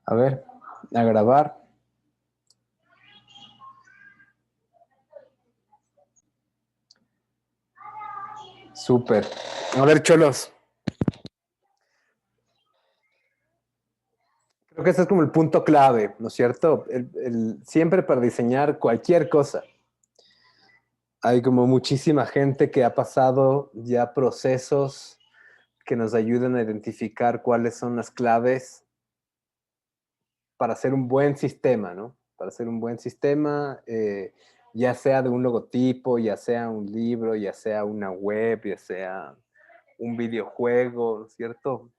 A ver, a grabar. Súper. A ver, cholos. Creo que ese es como el punto clave, ¿no es cierto? Siempre para diseñar cualquier cosa. Hay como muchísima gente que ha pasado ya procesos que nos ayudan a identificar cuáles son las claves para hacer un buen sistema, ¿no? Para hacer un buen sistema, ya sea de un logotipo, ya sea un libro, ya sea una web, ya sea un videojuego, ¿no es cierto?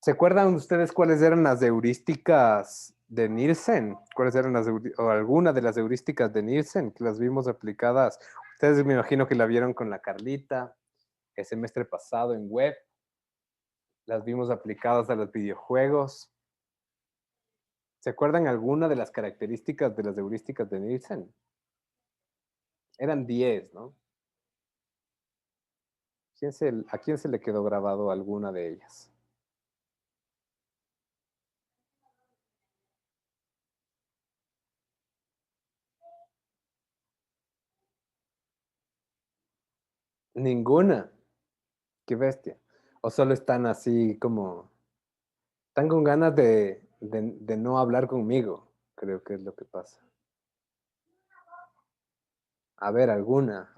¿Se acuerdan ustedes cuáles eran las heurísticas de Nielsen? ¿Cuáles eran o alguna de las heurísticas de Nielsen que las vimos aplicadas? Ustedes me imagino que la vieron con la Carlita el semestre pasado en web. Las vimos aplicadas a los videojuegos. ¿Se acuerdan alguna de las características de las heurísticas de Nielsen? Eran 10, ¿no? ¿A quién se le quedó grabado alguna de ellas? Ninguna. Qué bestia. O solo están así como... Están con ganas de no hablar conmigo. Creo que es lo que pasa. A ver, alguna.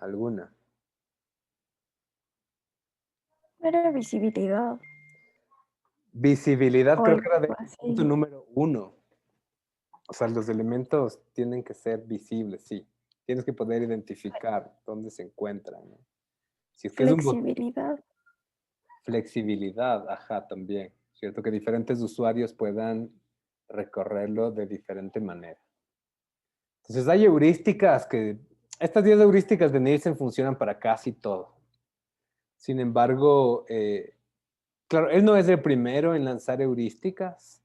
Era visibilidad Visibilidad o creo que algo era de punto así. número 1. O sea, los elementos tienen que ser visibles, sí. Tienes que poder identificar dónde se encuentran, ¿no? Si es que es un botón, Flexibilidad. flexibilidad, ajá, también. Cierto que diferentes usuarios puedan recorrerlo de diferente manera. Entonces hay heurísticas que, estas 10 heurísticas de Nielsen funcionan para casi todo. Sin embargo, claro, él no es el primero en lanzar heurísticas,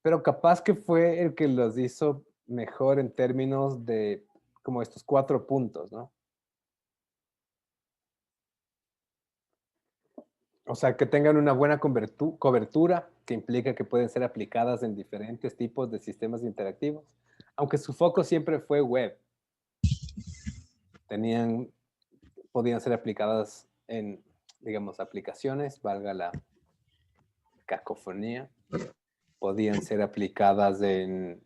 pero capaz que fue el que los hizo mejor en términos de como estos 4 puntos, ¿no? O sea, que tengan una buena cobertura, que implica que pueden ser aplicadas en diferentes tipos de sistemas interactivos, aunque su foco siempre fue web. Tenían, podían ser aplicadas en, digamos, aplicaciones, valga la cacofonía, podían ser aplicadas en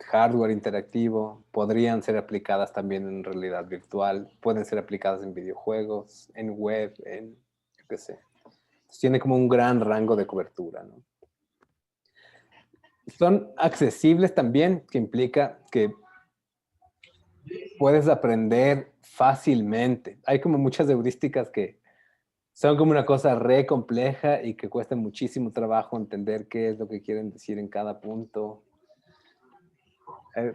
hardware interactivo, podrían ser aplicadas también en realidad virtual, pueden ser aplicadas en videojuegos, en web, en, yo qué sé. Entonces, tiene como un gran rango de cobertura, ¿no? Son accesibles también, que implica que puedes aprender fácilmente. Hay como muchas heurísticas que son como una cosa re compleja y que cuesta muchísimo trabajo entender qué es lo que quieren decir en cada punto. Eh,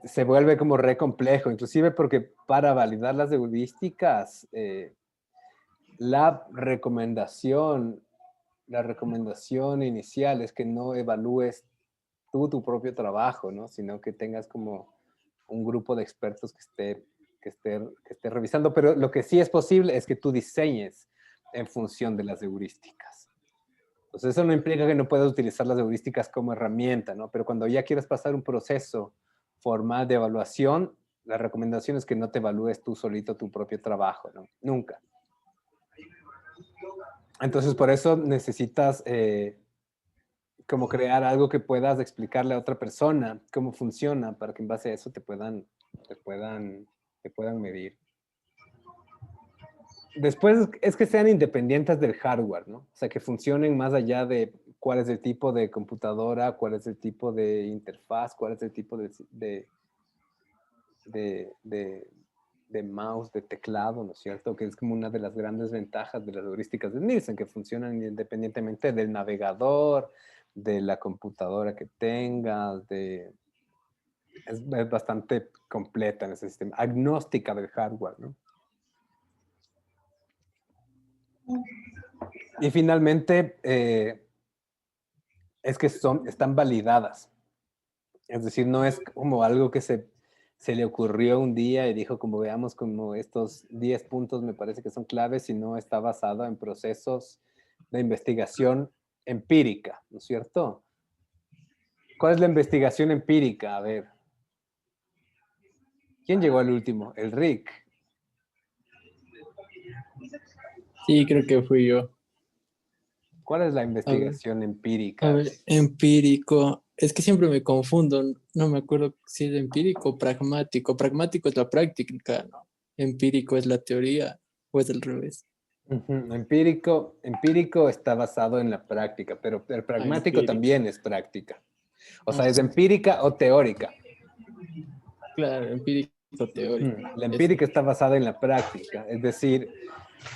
se vuelve como re complejo, inclusive porque para validar las heurísticas, la recomendación, la recomendación inicial es que no evalúes tú tu propio trabajo, ¿no? Sino que tengas como un grupo de expertos que esté revisando, pero lo que sí es posible es que tú diseñes en función de las heurísticas. Entonces eso no implica que no puedas utilizar las heurísticas como herramienta, ¿no? Pero cuando ya quieres pasar un proceso formal de evaluación, la recomendación es que no te evalúes tú solito tu propio trabajo, ¿no? Nunca. Entonces por eso necesitas como crear algo que puedas explicarle a otra persona cómo funciona para que en base a eso te puedan, te puedan medir. Después es que sean independientes del hardware, ¿no? O sea, que funcionen más allá de cuál es el tipo de computadora, cuál es el tipo de interfaz, cuál es el tipo de, de, de mouse, de teclado, ¿no es cierto? Que es como una de las grandes ventajas de las heurísticas de Nielsen, que funcionan independientemente del navegador, de la computadora que tengas, es bastante completa en ese sistema, agnóstica del hardware, ¿no? Y finalmente, es que están validadas. Es decir, no es como algo que se le ocurrió un día y dijo, como veamos, como estos 10 puntos me parece que son claves, sino está basado en procesos de investigación empírica, ¿no es cierto? ¿Cuál es la investigación empírica? A ver. ¿Quién llegó al último? El Rick. Sí, creo que fui yo. ¿Cuál es la A ver, investigación a empírica? ver, empírico. Es que siempre me confundo. No me acuerdo si es empírico o pragmático. Pragmático es la práctica, ¿no? Empírico es la teoría, o es al revés. Ujú. Empírico está basado en la práctica, pero el Ah, pragmático empírico. también es práctica. O sea, es Ajá. empírica o teórica. Claro, empírico teórico. La Eso. empírica está basada en la práctica, es decir,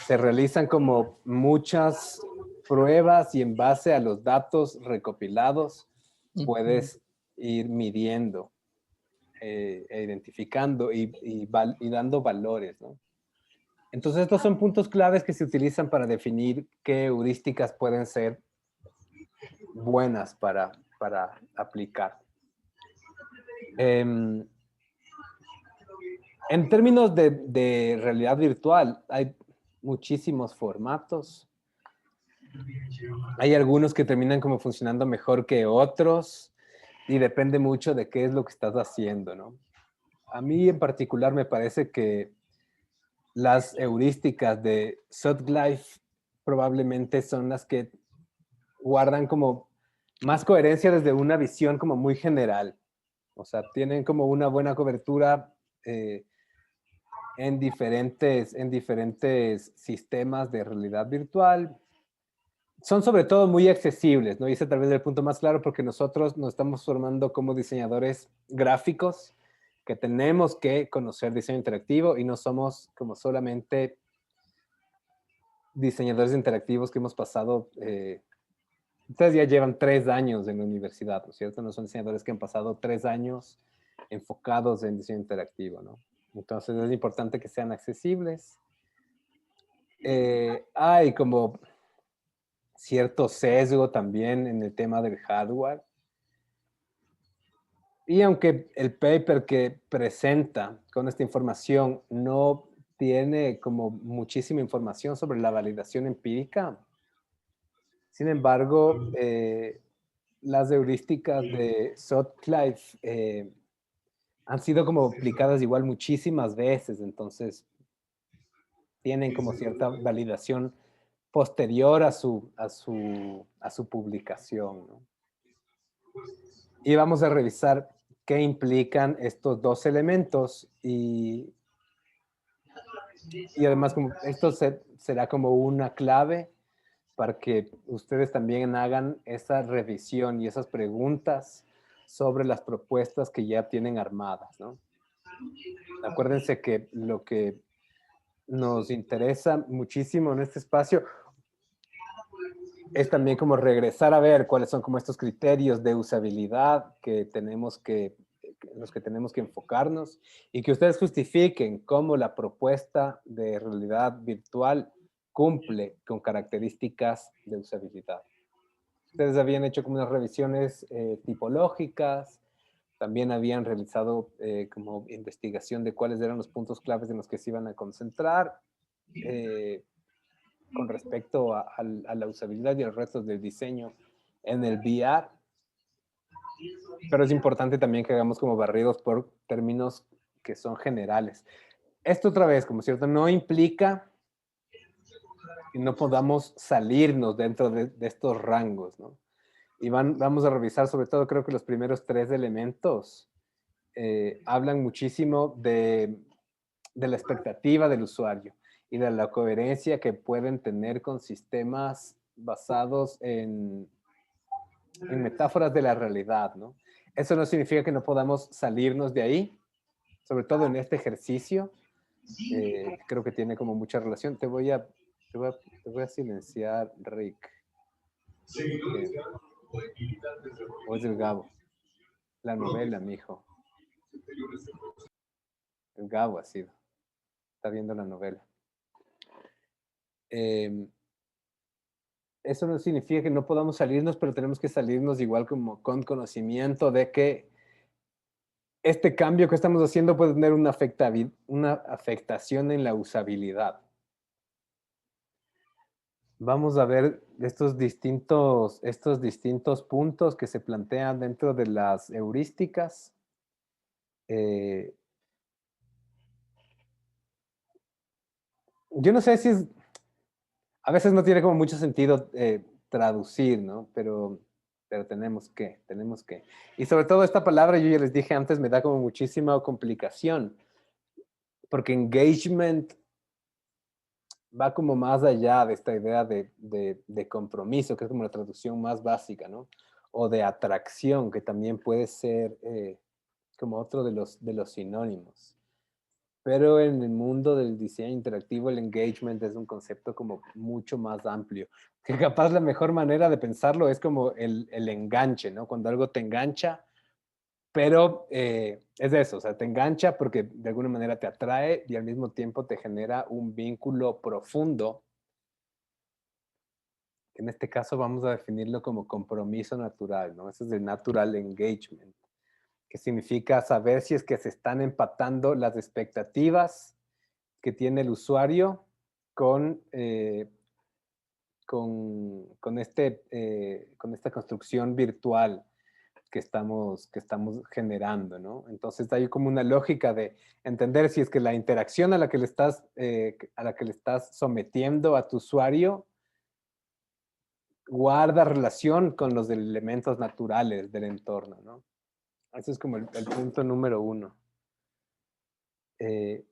se realizan como muchas pruebas y en base a los datos recopilados Ujú. puedes ir midiendo, identificando y dando valores, ¿no? Entonces estos son puntos claves que se utilizan para definir qué heurísticas pueden ser buenas para aplicar. En términos de realidad virtual, hay muchísimos formatos. Hay algunos que terminan como funcionando mejor que otros y depende mucho de qué es lo que estás haciendo, ¿no? A mí en particular me parece que las heurísticas de Sutcliffe probablemente son las que guardan como más coherencia desde una visión como muy general. O sea, tienen como una buena cobertura en diferentes sistemas de realidad virtual. Son sobre todo muy accesibles, ¿no? Y ese tal vez es el punto más claro porque nosotros nos estamos formando como diseñadores gráficos que tenemos que conocer diseño interactivo y no somos como solamente diseñadores interactivos que hemos pasado, ustedes ya llevan 3 años en la universidad, ¿no es cierto? No son diseñadores que han pasado 3 años enfocados en diseño interactivo, ¿no? Entonces es importante que sean accesibles. Hay como cierto sesgo también en el tema del hardware. Y aunque el paper que presenta con esta información no tiene como muchísima información sobre la validación empírica, sin embargo, las heurísticas de Sutcliffe han sido como aplicadas igual muchísimas veces, entonces tienen como cierta validación posterior a su publicación, ¿no? Y vamos a revisar qué implican estos dos elementos y además como esto será como una clave para que ustedes también hagan esa revisión y esas preguntas sobre las propuestas que ya tienen armadas, ¿no? Acuérdense que lo que nos interesa muchísimo en este espacio es también como regresar a ver cuáles son como estos criterios de usabilidad en los que tenemos que enfocarnos y que ustedes justifiquen cómo la propuesta de realidad virtual cumple con características de usabilidad. Ustedes habían hecho como unas revisiones tipológicas, también habían realizado como investigación de cuáles eran los puntos claves en los que se iban a concentrar. Con respecto a la usabilidad y a los retos del diseño en el VR, pero es importante también que hagamos como barridos por términos que son generales. Esto otra vez, como cierto, no implica que no podamos salirnos dentro de estos rangos, ¿no? Y vamos a revisar sobre todo, creo que los primeros 3 elementos hablan muchísimo de la expectativa del usuario y de la coherencia que pueden tener con sistemas basados en metáforas de la realidad, ¿no? Eso no significa que no podamos salirnos de ahí, sobre todo en este ejercicio. Creo que tiene como mucha relación. Te voy a silenciar, Rick. O es el Gabo. La novela, mijo. El Gabo ha sido. Está viendo la novela. Eso no significa que no podamos salirnos, pero tenemos que salirnos igual como con conocimiento de que este cambio que estamos haciendo puede tener una afectación en la usabilidad. Vamos a ver estos distintos puntos que se plantean dentro de las heurísticas. Eh, yo no sé si es, a veces no tiene como mucho sentido traducir, ¿no? Pero tenemos que. Y sobre todo esta palabra, yo ya les dije antes, me da como muchísima complicación, porque engagement va como más allá de esta idea de compromiso, que es como la traducción más básica, ¿no? O de atracción, que también puede ser como otro de los sinónimos. Pero en el mundo del diseño interactivo, el engagement es un concepto como mucho más amplio. Que capaz la mejor manera de pensarlo es como el enganche, ¿no? Cuando algo te engancha, pero es eso, o sea, te engancha porque de alguna manera te atrae y al mismo tiempo te genera un vínculo profundo. En este caso vamos a definirlo como compromiso natural, ¿no? Ese es el natural engagement, que significa saber si es que se están empatando las expectativas que tiene el usuario con, con esta construcción virtual que estamos generando, ¿no? Entonces hay como una lógica de entender si es que la interacción a la que le estás sometiendo a tu usuario guarda relación con los elementos naturales del entorno, ¿no? Ese es como el punto número uno. Eh,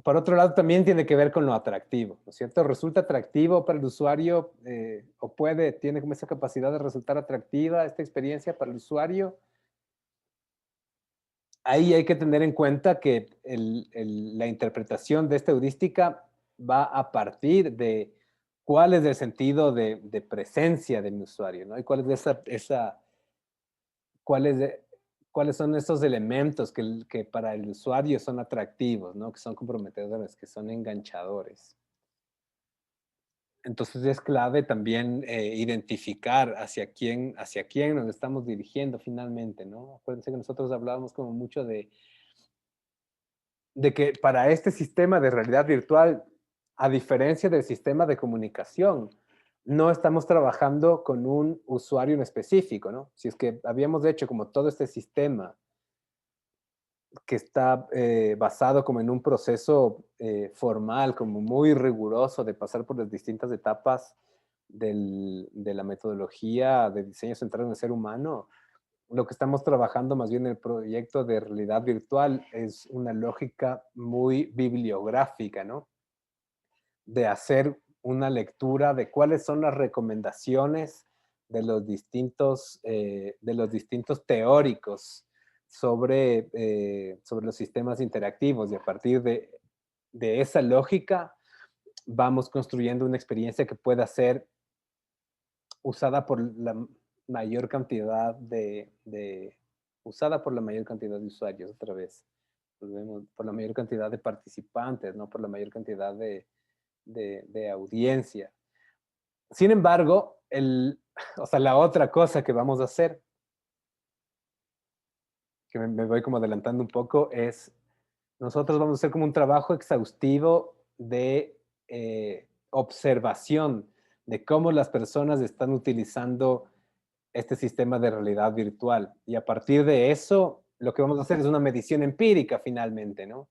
por otro lado, también tiene que ver con lo atractivo, ¿no es cierto? Resulta atractivo para el usuario o tiene como esa capacidad de resultar atractiva esta experiencia para el usuario. Ahí hay que tener en cuenta que la interpretación de esta heurística va a partir de cuál es el sentido de presencia de mi usuario, ¿no? Y cuál es cuáles, cuáles son esos elementos que para el usuario son atractivos, ¿no? Que son comprometedores, que son enganchadores. Entonces es clave también identificar hacia quién nos estamos dirigiendo finalmente, ¿no? Acuérdense que nosotros hablábamos como mucho de que para este sistema de realidad virtual, a diferencia del sistema de comunicación, no estamos trabajando con un usuario en específico, ¿no? Si es que habíamos hecho como todo este sistema que está basado como en un proceso formal, como muy riguroso de pasar por las distintas etapas de la metodología de diseño centrado en el ser humano, lo que estamos trabajando más bien en el proyecto de realidad virtual es una lógica muy bibliográfica, ¿no? De hacer una lectura de cuáles son las recomendaciones de los distintos teóricos sobre los sistemas interactivos y a partir de esa lógica vamos construyendo una experiencia que pueda ser usada por la mayor cantidad usada por la mayor cantidad de usuarios otra vez. Por la mayor cantidad de participantes, no por la mayor cantidad de audiencia. Sin embargo, o sea, la otra cosa que vamos a hacer, que me voy como adelantando un poco, es nosotros vamos a hacer como un trabajo exhaustivo de observación de cómo las personas están utilizando este sistema de realidad virtual. Y a partir de eso, lo que vamos a hacer es una medición empírica finalmente, ¿no?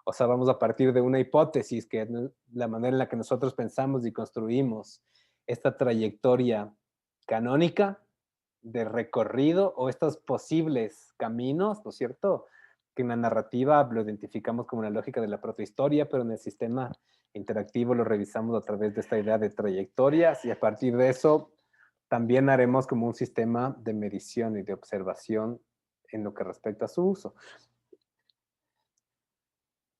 O sea, vamos a partir de una hipótesis que es la manera en la que nosotros pensamos y construimos esta trayectoria canónica de recorrido o estos posibles caminos, ¿no es cierto? Que en la narrativa lo identificamos como una lógica de la protohistoria, pero en el sistema interactivo lo revisamos a través de esta idea de trayectorias y a partir de eso también haremos como un sistema de medición y de observación en lo que respecta a su uso.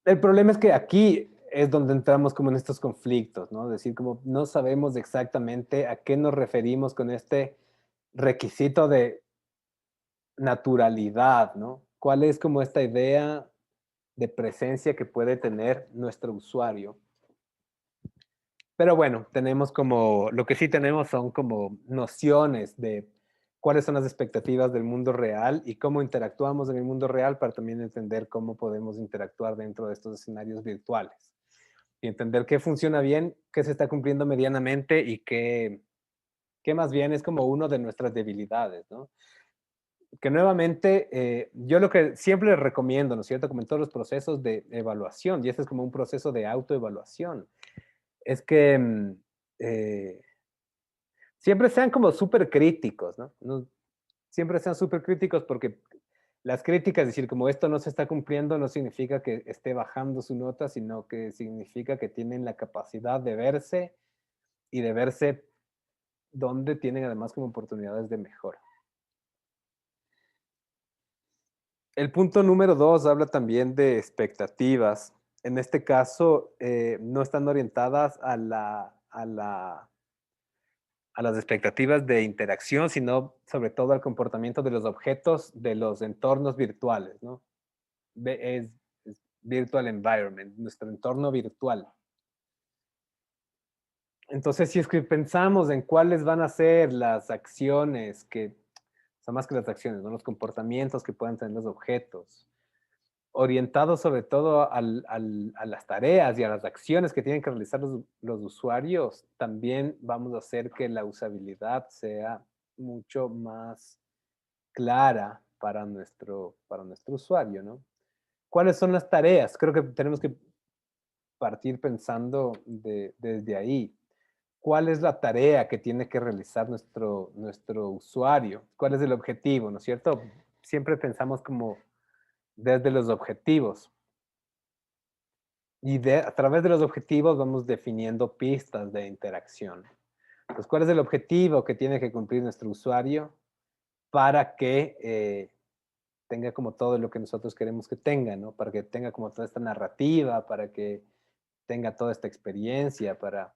El problema es que aquí es donde entramos como en estos conflictos, ¿no? Es decir, como no sabemos exactamente a qué nos referimos con este requisito de naturalidad, ¿no? ¿Cuál es como esta idea de presencia que puede tener nuestro usuario? Pero bueno, tenemos como, lo que sí tenemos son como nociones de cuáles son las expectativas del mundo real y cómo interactuamos en el mundo real para también entender cómo podemos interactuar dentro de estos escenarios virtuales. y entender qué funciona bien, qué se está cumpliendo medianamente y qué más bien es como uno de nuestras debilidades, ¿no? Que nuevamente, yo lo que siempre les recomiendo, ¿no es cierto? Como en todos los procesos de evaluación, y este es como un proceso de autoevaluación, es que siempre sean como súper críticos, ¿no? Siempre sean súper críticos porque las críticas, es decir, como esto no se está cumpliendo, no significa que esté bajando su nota, sino que significa que tienen la capacidad de verse y de verse donde tienen además como oportunidades de mejora. El punto número 2 habla también de expectativas. En este caso, no están orientadas a las expectativas de interacción, sino sobre todo al comportamiento de los objetos de los entornos virtuales, ¿no? Es virtual environment, nuestro entorno virtual. Entonces, si es que pensamos en cuáles van a ser las acciones que, o sea, más que las acciones, ¿no? Los comportamientos que puedan tener los objetos, orientados sobre todo a las tareas y a las acciones que tienen que realizar los usuarios, también vamos a hacer que la usabilidad sea mucho más clara para nuestro usuario, ¿no? ¿Cuáles son las tareas? Creo que tenemos que partir pensando desde ahí. ¿Cuál es la tarea que tiene que realizar nuestro usuario? ¿Cuál es el objetivo? ¿No es cierto? Siempre pensamos como desde los objetivos. Y a través de los objetivos vamos definiendo pistas de interacción. Entonces, ¿cuál es el objetivo que tiene que cumplir nuestro usuario para que tenga como todo lo que nosotros queremos que tenga, ¿no? Para que tenga como toda esta narrativa, para que tenga toda esta experiencia, para...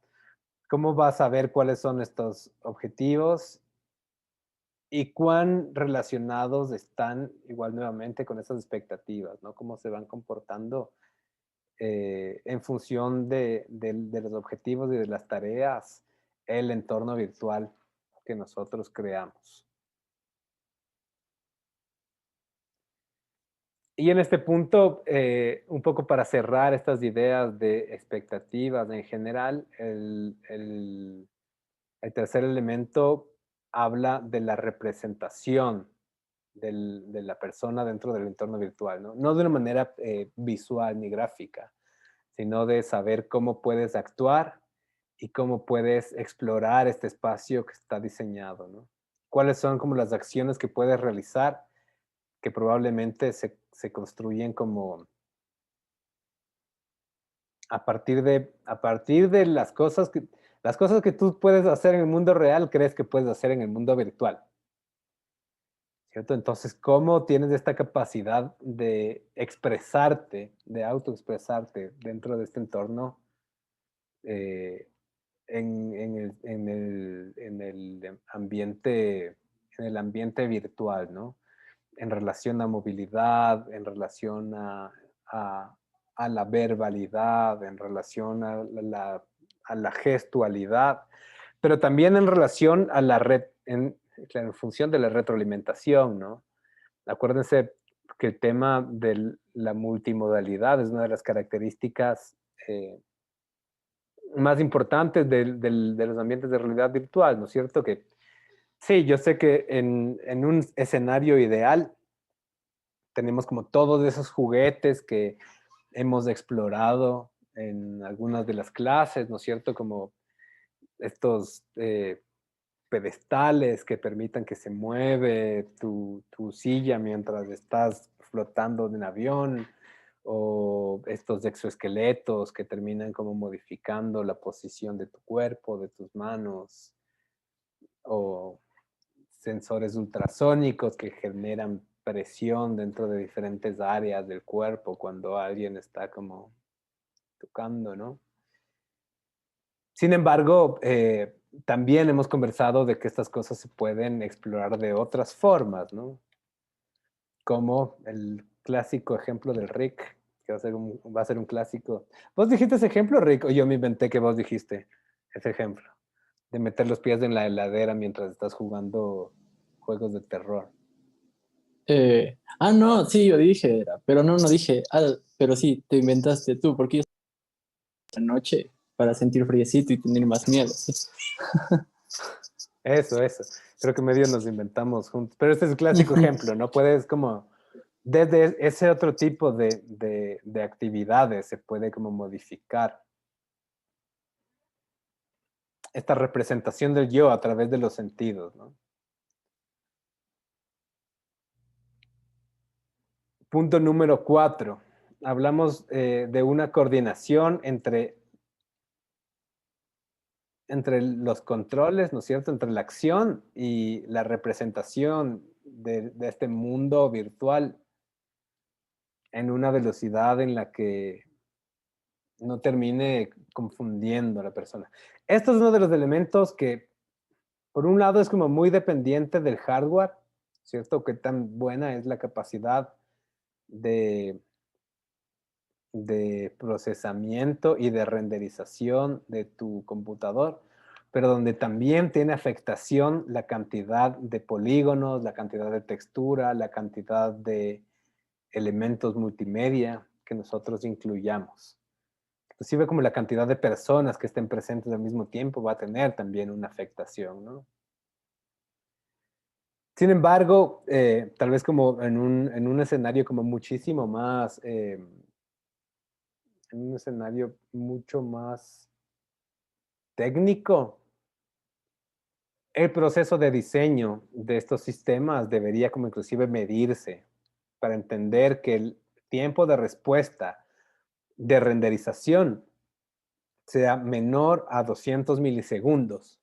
¿Cómo vas a ver cuáles son estos objetivos y cuán relacionados están igual nuevamente con esas expectativas, ¿no? Cómo se van comportando en función de los objetivos y de las tareas, el entorno virtual que nosotros creamos. Y en este punto, un poco para cerrar estas ideas de expectativas en general, el tercer elemento habla de la representación de la persona dentro del entorno virtual, ¿no? No de una manera visual ni gráfica, sino de saber cómo puedes actuar y cómo puedes explorar este espacio que está diseñado, ¿no? ¿Cuáles son como las acciones que puedes realizar que probablemente se construyen como a partir de las cosas que tú puedes hacer en el mundo real, crees que puedes hacer en el mundo virtual, ¿cierto? Entonces, ¿cómo tienes esta capacidad de expresarte, de autoexpresarte dentro de este entorno eh, en el ambiente virtual, ¿no? En relación a movilidad, en relación a la verbalidad, en relación a la gestualidad, pero también en relación a la red, claro, en función de la retroalimentación, ¿no? Acuérdense que el tema de la multimodalidad es una de las características más importantes de los ambientes de realidad virtual, ¿no es cierto? Que sí, yo sé que en un escenario ideal tenemos como todos esos juguetes que hemos explorado en algunas de las clases, ¿no es cierto? Como estos pedestales que permitan que se mueve tu silla mientras estás flotando en avión, o estos exoesqueletos que terminan como modificando la posición de tu cuerpo, de tus manos, o sensores ultrasónicos que generan presión dentro de diferentes áreas del cuerpo cuando alguien está como tocando, ¿no? Sin embargo, también hemos conversado de que estas cosas se pueden explorar de otras formas, ¿no? Como el clásico ejemplo del Rick, que va a ser un clásico. ¿Vos dijiste ese ejemplo, Rick? O yo me inventé que vos dijiste ese ejemplo, de meter los pies en la heladera mientras estás jugando juegos de terror. No, sí, yo dije, pero no dije, pero sí, te inventaste tú, porque yo la noche para sentir friecito y tener más miedo. ¿Sí? Eso. Creo que medio nos inventamos juntos. Pero este es el clásico ejemplo, ¿no? Puedes como, desde ese otro tipo de actividades se puede como modificar esta representación del yo a través de los sentidos, ¿no? Punto número 4. Hablamos de una coordinación entre los controles, ¿no es cierto? Entre la acción y la representación de este mundo virtual en una velocidad en la que no termine confundiendo a la persona. Esto es uno de los elementos que, por un lado, es como muy dependiente del hardware, ¿cierto? Qué tan buena es la capacidad de procesamiento y de renderización de tu computador, pero donde también tiene afectación la cantidad de polígonos, la cantidad de textura, la cantidad de elementos multimedia que nosotros incluyamos. Inclusive como la cantidad de personas que estén presentes al mismo tiempo va a tener también una afectación, ¿no? Sin embargo, tal vez como en un escenario como muchísimo más en un escenario mucho más técnico, el proceso de diseño de estos sistemas debería como inclusive medirse para entender que el tiempo de respuesta de renderización sea menor a 200 milisegundos.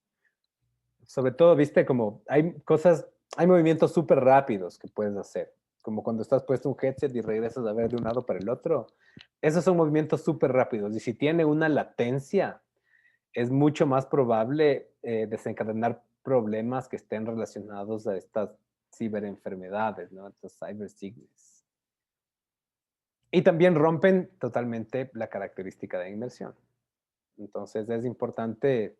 Sobre todo, viste, como hay movimientos súper rápidos que puedes hacer, como cuando estás puesto un headset y regresas a ver de un lado para el otro. Esos son movimientos súper rápidos y si tiene una latencia, es mucho más probable desencadenar problemas que estén relacionados a estas ciberenfermedades, ¿no? Estos cybersickness. Y también rompen totalmente la característica de inmersión. Entonces es importante,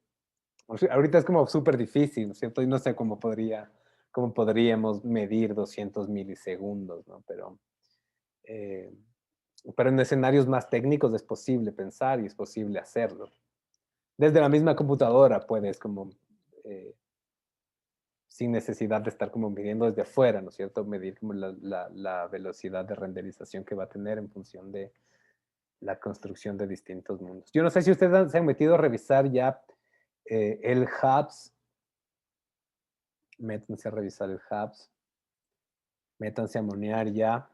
ahorita es como súper difícil, ¿no es cierto? Y no sé cómo podríamos medir 200 milisegundos, ¿no? Eh, pero en escenarios más técnicos es posible pensar y es posible hacerlo. Desde la misma computadora puedes como, sin necesidad de estar como midiendo desde afuera, ¿no es cierto? Medir como la velocidad de renderización que va a tener en función de la construcción de distintos mundos. Yo no sé si ustedes se han metido a revisar ya el Hubs. Métanse a revisar el Hubs. Métanse a monear ya.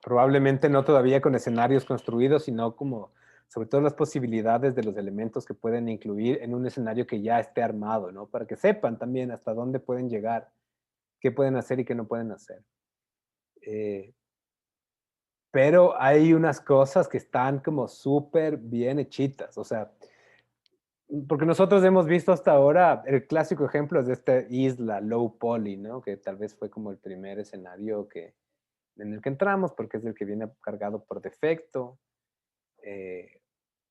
Probablemente no todavía con escenarios construidos, sino como sobre todo las posibilidades de los elementos que pueden incluir en un escenario que ya esté armado, ¿no? Para que sepan también hasta dónde pueden llegar, qué pueden hacer y qué no pueden hacer. Pero hay unas cosas que están como súper bien hechitas, o sea, porque nosotros hemos visto hasta ahora, el clásico ejemplo es de esta isla low poly, ¿no? Que tal vez fue como el primer escenario en el que entramos, porque es el que viene cargado por defecto.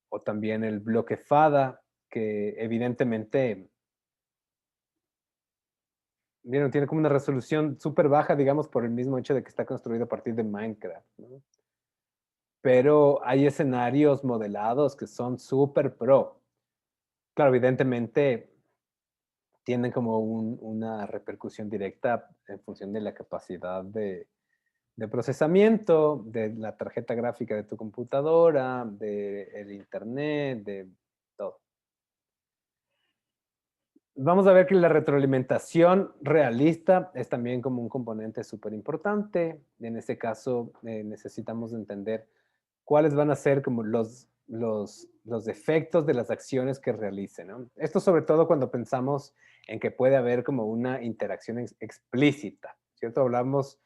O también el bloque FADA, que evidentemente ¿vieron? Tiene como una resolución súper baja, digamos, por el mismo hecho de que está construido a partir de Minecraft, ¿no? Pero hay escenarios modelados que son súper pro. Claro, evidentemente tienen como una repercusión directa en función de la capacidad de procesamiento, de la tarjeta gráfica de tu computadora, del internet, de todo. Vamos a ver que la retroalimentación realista es también como un componente súper importante. En este caso, necesitamos entender cuáles van a ser como los efectos de las acciones que realicen, ¿no? Esto sobre todo cuando pensamos en que puede haber como una interacción explícita, ¿cierto? Hablamos,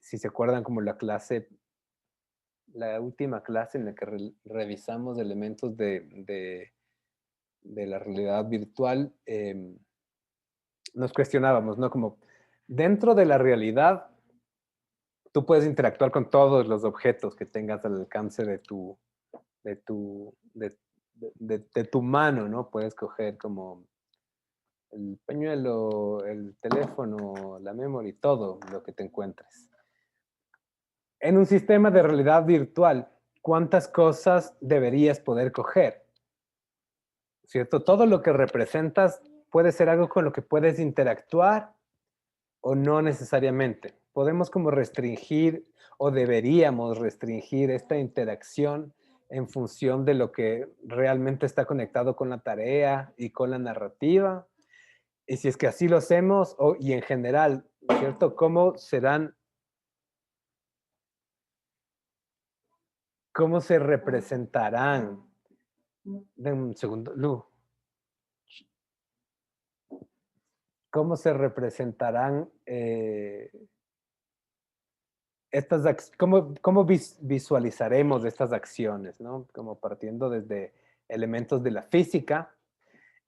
si se acuerdan, como la última clase en la que revisamos elementos de la realidad virtual, nos cuestionábamos, ¿no? Como dentro de la realidad, tú puedes interactuar con todos los objetos que tengas al alcance de tu, de tu mano, ¿no? Puedes coger como el pañuelo, el teléfono, la memory, todo lo que te encuentres. En un sistema de realidad virtual, cuántas cosas deberías poder coger, ¿cierto? Todo lo que representas puede ser algo con lo que puedes interactuar o no necesariamente. Podemos como restringir o deberíamos restringir esta interacción en función de lo que realmente está conectado con la tarea y con la narrativa. Y si es que así lo hacemos, y en general, ¿cierto? ¿Cómo se representarán? Dame un segundo, Lu. ¿Cómo se representarán cómo visualizaremos estas acciones, ¿no? Como partiendo desde elementos de la física.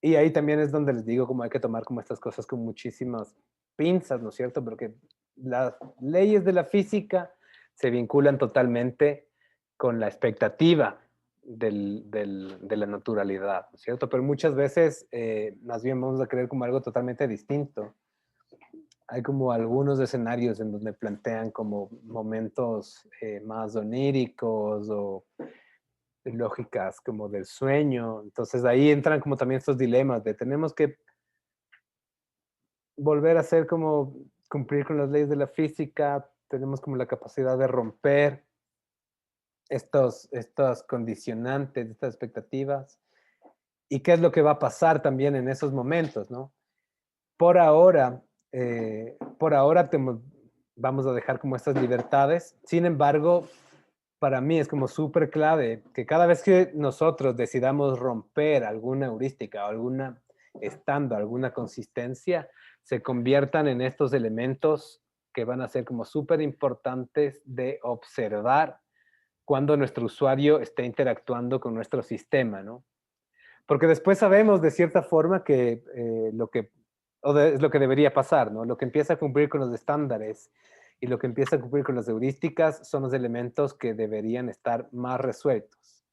Y ahí también es donde les digo como hay que tomar como estas cosas con muchísimas pinzas, ¿no es cierto? Porque las leyes de la física se vinculan totalmente con la expectativa de la naturalidad, ¿no es cierto? Pero muchas veces más bien vamos a creer como algo totalmente distinto. Hay como algunos escenarios en donde plantean como momentos más oníricos o lógicas como del sueño. Entonces ahí entran como también estos dilemas de tenemos que volver a hacer como cumplir con las leyes de la física, tenemos como la capacidad de romper estos condicionantes, estas expectativas. ¿Y qué es lo que va a pasar también en esos momentos, no? Por ahora, vamos a dejar como estas libertades. Sin embargo, para mí es como súper clave que cada vez que nosotros decidamos romper alguna heurística o alguna estándar, alguna consistencia, se conviertan en estos elementos que van a ser como súper importantes de observar cuando nuestro usuario esté interactuando con nuestro sistema, ¿no? Porque después sabemos de cierta forma que es lo que debería pasar, ¿no? Lo que empieza a cumplir con los estándares y lo que empieza a cumplir con las heurísticas son los elementos que deberían estar más resueltos.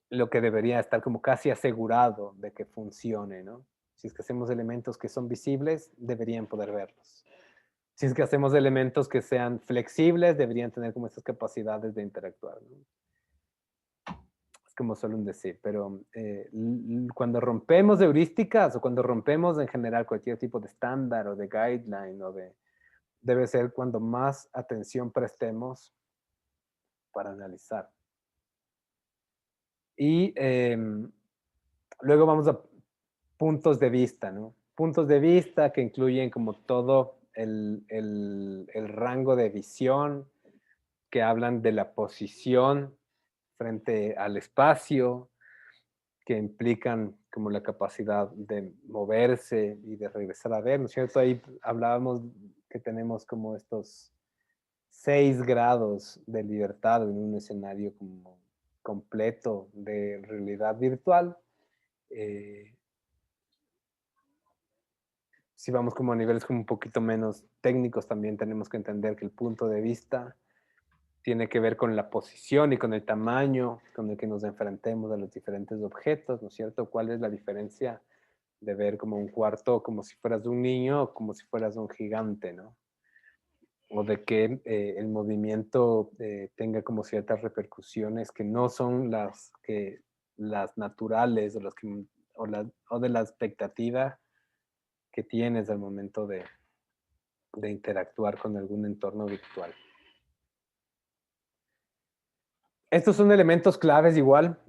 Lo que debería estar como casi asegurado de que funcione, ¿no? Si es que hacemos elementos que son visibles, deberían poder verlos. Si es que hacemos elementos que sean flexibles, deberían tener como esas capacidades de interactuar, ¿no? Como suelen decir, pero cuando rompemos heurísticas o cuando rompemos en general cualquier tipo de estándar o de guideline debe ser cuando más atención prestemos para analizar. Y luego vamos a puntos de vista, ¿no? Puntos de vista que incluyen como todo el rango de visión, que hablan de la posición frente al espacio, que implican como la capacidad de moverse y de regresar a ver, ¿no es cierto? Ahí hablábamos que tenemos como estos 6 grados de libertad en un escenario como completo de realidad virtual. Si vamos como a niveles como un poquito menos técnicos, también tenemos que entender que el punto de vista tiene que ver con la posición y con el tamaño con el que nos enfrentemos a los diferentes objetos, ¿no es cierto? ¿Cuál es la diferencia de ver como un cuarto como si fueras un niño o como si fueras un gigante, ¿no? O de que el movimiento tenga como ciertas repercusiones que no son las naturales o de la expectativa que tienes al momento de interactuar con algún entorno virtual. Estos son elementos claves igual.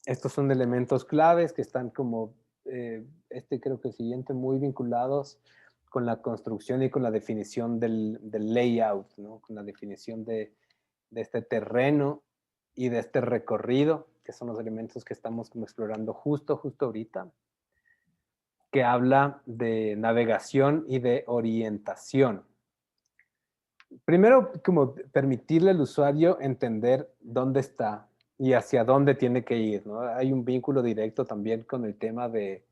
Estos son elementos claves que están como, creo que el siguiente, muy vinculados con la construcción y con la definición del layout, ¿no? Con la definición de este terreno y de este recorrido, que son los elementos que estamos como explorando justo ahorita, que habla de navegación y de orientación. Primero, como permitirle al usuario entender dónde está y hacia dónde tiene que ir, ¿no? Hay un vínculo directo también con el tema de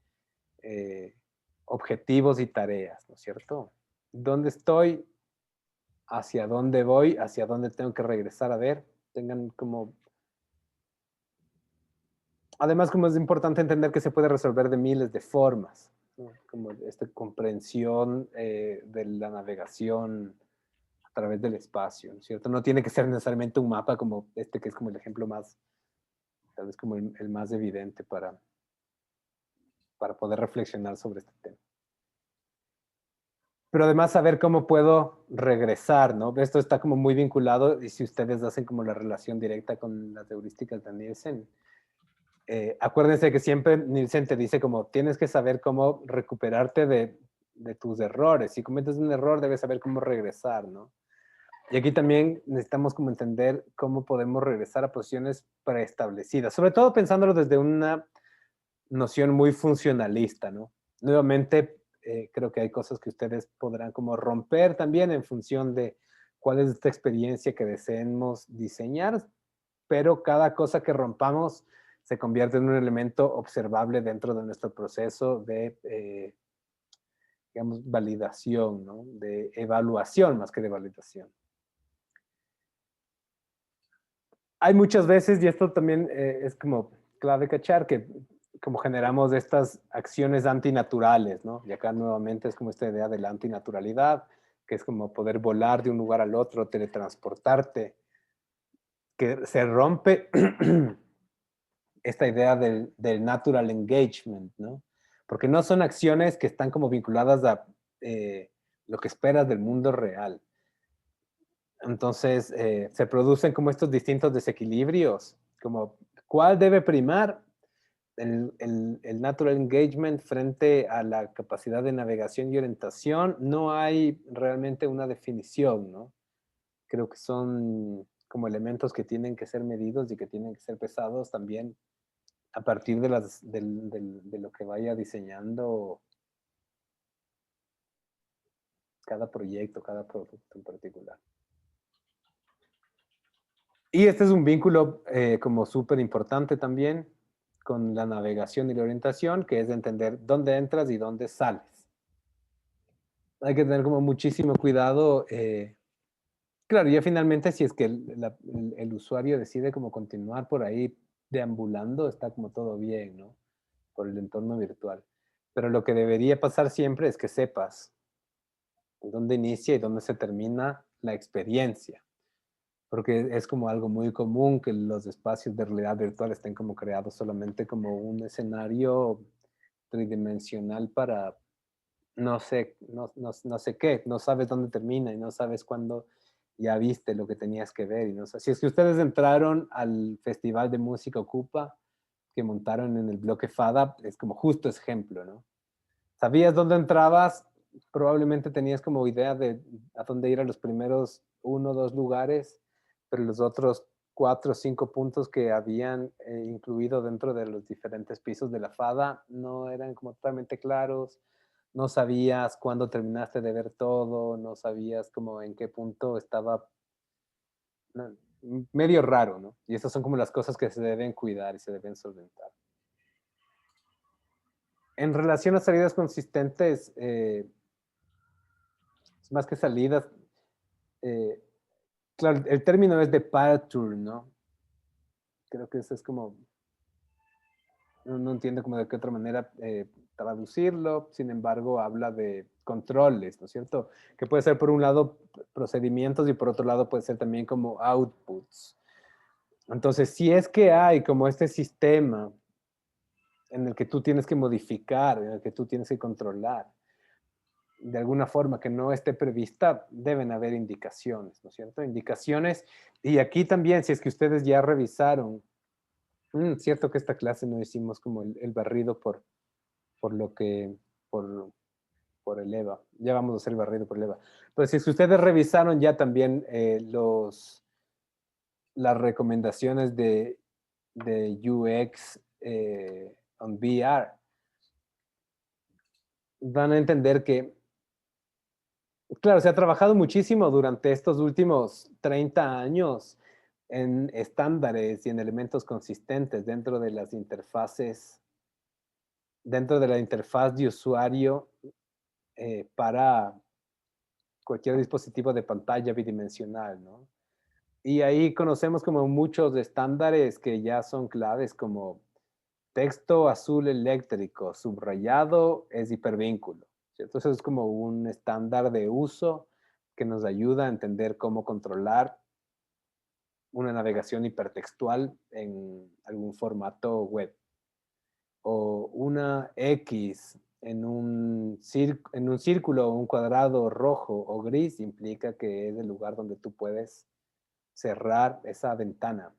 objetivos y tareas, ¿no es cierto? ¿Dónde estoy? ¿Hacia dónde voy? ¿Hacia dónde tengo que regresar a ver? Tengan como... Además, como es importante entender que se puede resolver de miles de formas, ¿no? Como esta comprensión de la navegación través del espacio, ¿no es cierto? No tiene que ser necesariamente un mapa como este, que es como el ejemplo más, tal vez como el más evidente para poder reflexionar sobre este tema. Pero además saber cómo puedo regresar, ¿no? Esto está como muy vinculado, y si ustedes hacen como la relación directa con las heurísticas de Nielsen, acuérdense que siempre Nielsen te dice como tienes que saber cómo recuperarte de tus errores. Si cometes un error, debes saber cómo regresar, ¿no? Y aquí también necesitamos como entender cómo podemos regresar a posiciones preestablecidas, sobre todo pensándolo desde una noción muy funcionalista, ¿no? Nuevamente, creo que hay cosas que ustedes podrán como romper también en función de cuál es esta experiencia que deseemos diseñar, pero cada cosa que rompamos se convierte en un elemento observable dentro de nuestro proceso de, digamos, validación, ¿no? De evaluación más que de validación. Hay muchas veces, y esto también es como clave cachar, que como generamos estas acciones antinaturales, ¿no? Y acá nuevamente es como esta idea de la antinaturalidad, que es como poder volar de un lugar al otro, teletransportarte, que se rompe esta idea del natural engagement, ¿no? Porque no son acciones que están como vinculadas a lo que esperas del mundo real. Entonces, se producen como estos distintos desequilibrios, como cuál debe primar el natural engagement frente a la capacidad de navegación y orientación. No hay realmente una definición, ¿no? Creo que son como elementos que tienen que ser medidos y que tienen que ser pesados también a partir de lo que vaya diseñando cada proyecto, cada producto en particular. Y este es un vínculo como súper importante también con la navegación y la orientación, que es entender dónde entras y dónde sales. Hay que tener como muchísimo cuidado. Claro, ya finalmente si es que el usuario decide como continuar por ahí deambulando, está como todo bien, ¿no? Por el entorno virtual. Pero lo que debería pasar siempre es que sepas dónde inicia y dónde se termina la experiencia. Porque es como algo muy común que los espacios de realidad virtual estén como creados solamente como un escenario tridimensional para no sé qué, no sabes dónde termina y no sabes cuándo ya viste lo que tenías que ver. Y no sé. Si es que ustedes entraron al Festival de Música Ocupa que montaron en el bloque FADA, es como justo ese ejemplo, ¿no? Sabías dónde entrabas, probablemente tenías como idea de a dónde ir a los primeros 1 o 2 lugares, pero los otros 4 o 5 puntos que habían incluido dentro de los diferentes pisos de la FADA no eran como totalmente claros, no sabías cuándo terminaste de ver todo, no sabías como en qué punto estaba, no, medio raro, ¿no? Y esas son como las cosas que se deben cuidar y se deben solventar. En relación a salidas consistentes, más que salidas, eh, claro, el término es departure, ¿no? Creo que eso es como, no entiendo como de qué otra manera traducirlo, sin embargo habla de controles, ¿no es cierto? Que puede ser por un lado procedimientos y por otro lado puede ser también como outputs. Entonces, si es que hay como este sistema en el que tú tienes que modificar, en el que tú tienes que controlar, de alguna forma que no esté prevista, deben haber indicaciones, ¿no es cierto? Indicaciones, y aquí también, si es que ustedes ya revisaron, cierto que esta clase no hicimos como el barrido por lo que, por, por el EVA, ya vamos a hacer el barrido por el EVA, pero si es que ustedes revisaron ya también las recomendaciones de UX on VR, van a entender que claro, se ha trabajado muchísimo durante estos últimos 30 años en estándares y en elementos consistentes dentro de las interfaces, dentro de la interfaz de usuario para cualquier dispositivo de pantalla bidimensional, ¿no? Y ahí conocemos como muchos estándares que ya son claves como texto azul eléctrico, subrayado es hipervínculo, ¿cierto? Eso es como un estándar de uso que nos ayuda a entender cómo controlar una navegación hipertextual en algún formato web. O una X en un círculo o un cuadrado rojo o gris implica que es el lugar donde tú puedes cerrar esa ventana.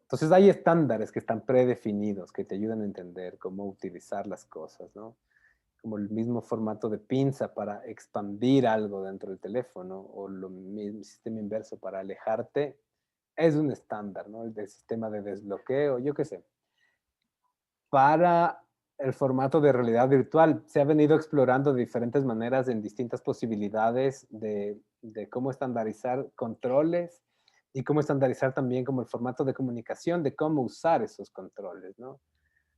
Entonces hay estándares que están predefinidos que te ayudan a entender cómo utilizar las cosas, ¿no? Como el mismo formato de pinza para expandir algo dentro del teléfono o lo mismo sistema inverso para alejarte, es un estándar, ¿no? El del sistema de desbloqueo, yo qué sé. Para el formato de realidad virtual, se ha venido explorando de diferentes maneras en distintas posibilidades de cómo estandarizar controles y cómo estandarizar también como el formato de comunicación, de cómo usar esos controles, ¿no?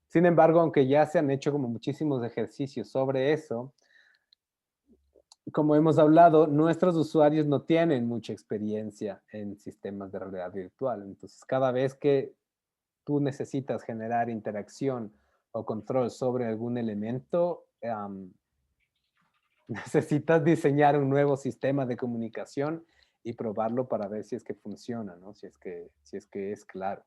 Sin embargo, aunque ya se han hecho como muchísimos ejercicios sobre eso, como hemos hablado, nuestros usuarios no tienen mucha experiencia en sistemas de realidad virtual. Entonces, cada vez que tú necesitas generar interacción o control sobre algún elemento, necesitas diseñar un nuevo sistema de comunicación y probarlo para ver si es que funciona, ¿no? Si es que es claro.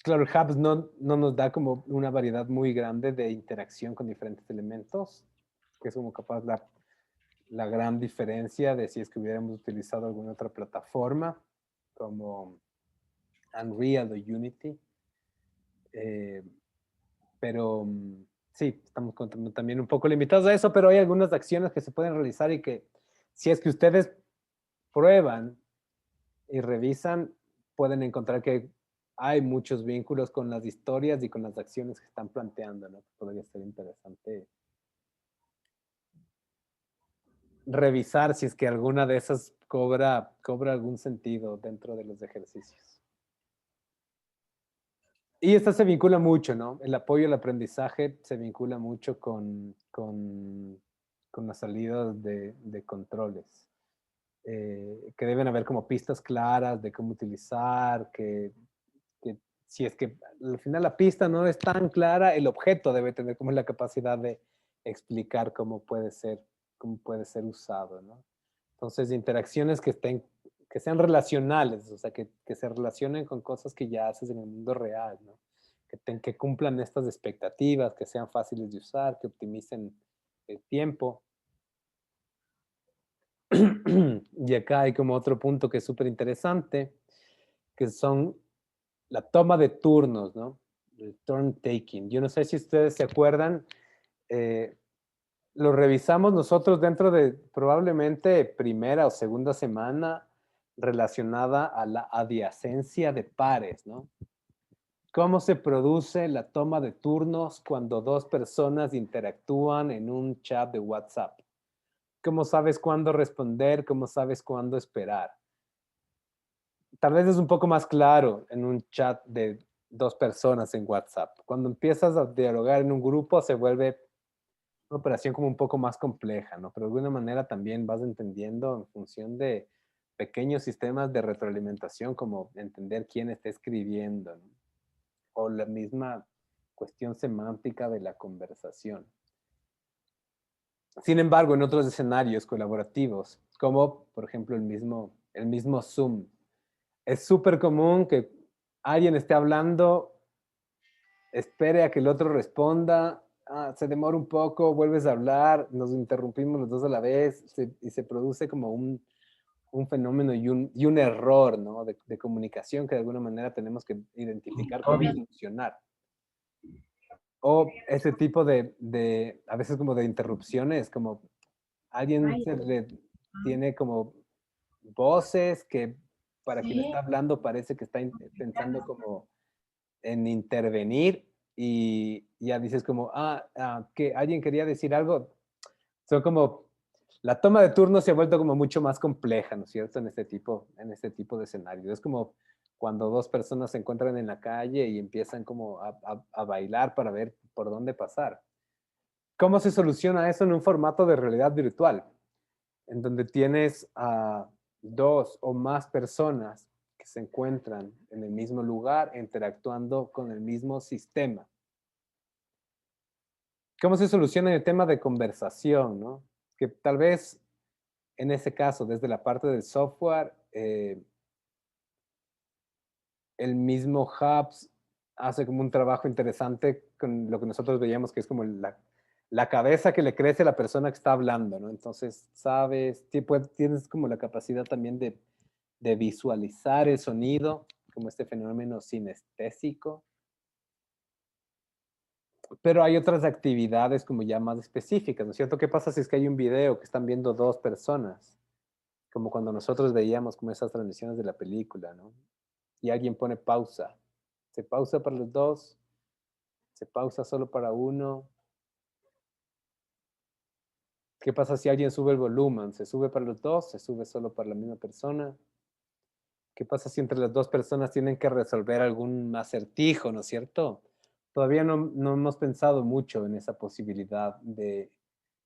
Claro, Hubs no nos da como una variedad muy grande de interacción con diferentes elementos, que es como capaz la gran diferencia de si es que hubiéramos utilizado alguna otra plataforma como Unreal o Unity. Pero sí, estamos contando también un poco limitados a eso, pero hay algunas acciones que se pueden realizar y que si es que ustedes prueban y revisan, pueden encontrar que hay muchos vínculos con las historias y con las acciones que están planteando, ¿no? Podría ser interesante revisar si es que alguna de esas cobra algún sentido dentro de los ejercicios. Y esta se vincula mucho, ¿no? El apoyo al aprendizaje se vincula mucho con las salidas de controles. Que deben haber como pistas claras de cómo utilizar, que si es que al final la pista no es tan clara, el objeto debe tener como la capacidad de explicar cómo puede ser usado, ¿no? Entonces, interacciones que sean relacionales, o sea, que se relacionen con cosas que ya haces en el mundo real, ¿no? Que cumplan estas expectativas, que sean fáciles de usar, que optimicen el tiempo. Y acá hay como otro punto que es súper interesante, que son la toma de turnos, ¿no? El turn taking. Yo no sé si ustedes se acuerdan, eh, lo revisamos nosotros dentro de probablemente primera o segunda semana relacionada a la adyacencia de pares, ¿no? ¿Cómo se produce la toma de turnos cuando dos personas interactúan en un chat de WhatsApp? ¿Cómo sabes cuándo responder? ¿Cómo sabes cuándo esperar? Tal vez es un poco más claro en un chat de dos personas en WhatsApp. Cuando empiezas a dialogar en un grupo se vuelve una operación como un poco más compleja, ¿no? Pero de alguna manera también vas entendiendo en función de pequeños sistemas de retroalimentación, como entender quién está escribiendo, ¿no? O la misma cuestión semántica de la conversación. Sin embargo, en otros escenarios colaborativos, como por ejemplo el mismo Zoom, es súper común que alguien esté hablando, espere a que el otro responda, se demora un poco, vuelves a hablar, nos interrumpimos los dos a la vez y se produce como un fenómeno y un error, ¿no? de comunicación que de alguna manera tenemos que identificar cómo solucionar. O ese tipo a veces como de interrupciones, como alguien tiene como voces que para quien está hablando parece que está pensando como en intervenir y ya dices como, que alguien quería decir algo. Son como, la toma de turno se ha vuelto como mucho más compleja, ¿no es cierto? En este tipo de escenarios. Es como cuando dos personas se encuentran en la calle y empiezan como a bailar para ver por dónde pasar. ¿Cómo se soluciona eso en un formato de realidad virtual? En donde tienes a dos o más personas que se encuentran en el mismo lugar interactuando con el mismo sistema. ¿Cómo se soluciona el tema de conversación, no? Que tal vez en ese caso, desde la parte del software, el mismo Hubs hace como un trabajo interesante con lo que nosotros veíamos que es como la cabeza que le crece a la persona que está hablando, ¿no? Entonces, sabes, tienes como la capacidad también de visualizar el sonido, como este fenómeno sinestésico. Pero hay otras actividades como ya más específicas, ¿no es cierto? ¿Qué pasa si es que hay un video que están viendo dos personas? Como cuando nosotros veíamos como esas transmisiones de la película, ¿no? Y alguien pone pausa. Se pausa para los dos, se pausa solo para uno. ¿Qué pasa si alguien sube el volumen? ¿Se sube para los dos? ¿Se sube solo para la misma persona? ¿Qué pasa si entre las dos personas tienen que resolver algún acertijo, ¿no es cierto? Todavía no hemos pensado mucho en esa posibilidad de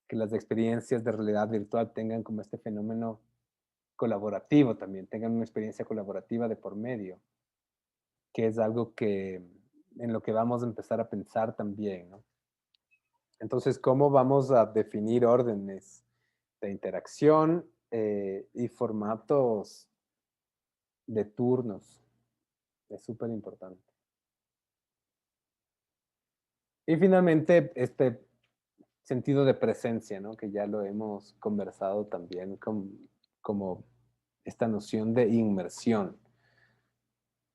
que las experiencias de realidad virtual tengan como este fenómeno colaborativo también, tengan una experiencia colaborativa de por medio, que es algo que en lo que vamos a empezar a pensar también, ¿no? Entonces, ¿cómo vamos a definir órdenes de interacción y formatos de turnos? Es súper importante. Y finalmente, este sentido de presencia, ¿no? Que ya lo hemos conversado también como esta noción de inmersión.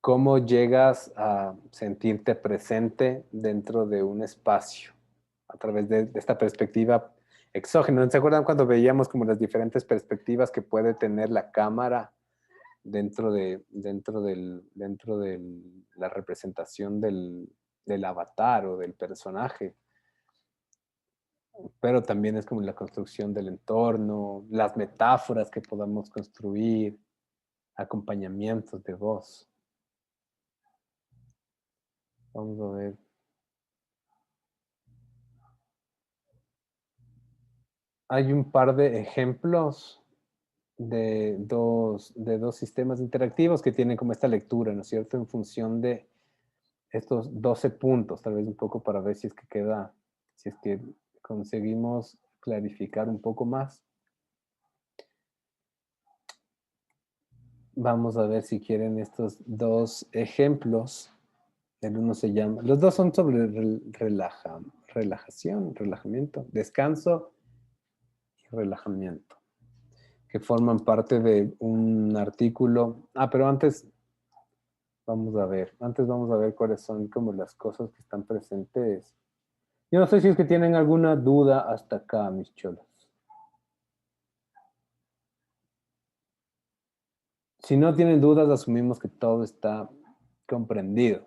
¿Cómo llegas a sentirte presente dentro de un espacio a través de esta perspectiva exógena? ¿Se acuerdan cuando veíamos como las diferentes perspectivas que puede tener la cámara dentro de la representación del avatar o del personaje? Pero también es como la construcción del entorno, las metáforas que podamos construir, acompañamientos de voz. Vamos a ver. Hay un par de ejemplos de dos sistemas interactivos que tienen como esta lectura, ¿no es cierto? En función de estos 12 puntos, tal vez un poco para ver si es que queda, si es que conseguimos clarificar un poco más. Vamos a ver si quieren estos dos ejemplos. El uno se llama, los dos son sobre relajación, relajamiento, descanso y relajamiento, que forman parte de un artículo. Pero antes vamos a ver cuáles son como las cosas que están presentes. Yo no sé si es que tienen alguna duda hasta acá, mis cholos. Si no tienen dudas, asumimos que todo está comprendido.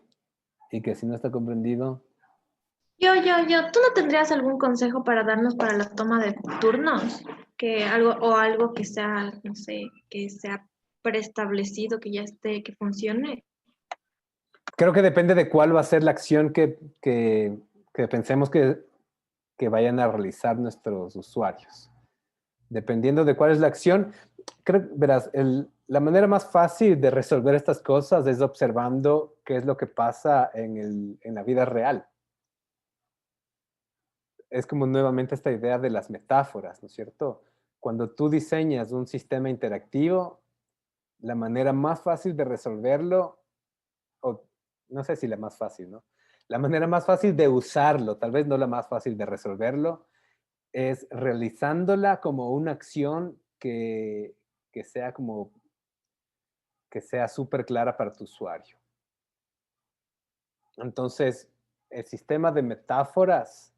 Y que si no está comprendido, ¿Tú no tendrías algún consejo para darnos para la toma de turnos? Que algo que sea, no sé, que sea preestablecido, que ya esté, que funcione. creo que depende de cuál va a ser la acción que pensemos que vayan a realizar nuestros usuarios. Dependiendo de cuál es la acción, verás, la manera más fácil de resolver estas cosas es observando qué es lo que pasa en la vida real. Es como nuevamente esta idea de las metáforas, ¿no es cierto? Cuando tú diseñas un sistema interactivo, la manera más fácil de resolverlo, o no sé si la más fácil, ¿no? La manera más fácil de usarlo, tal vez no la más fácil de resolverlo, es realizándola como una acción que sea como, que sea súper clara para tu usuario. Entonces, el sistema de metáforas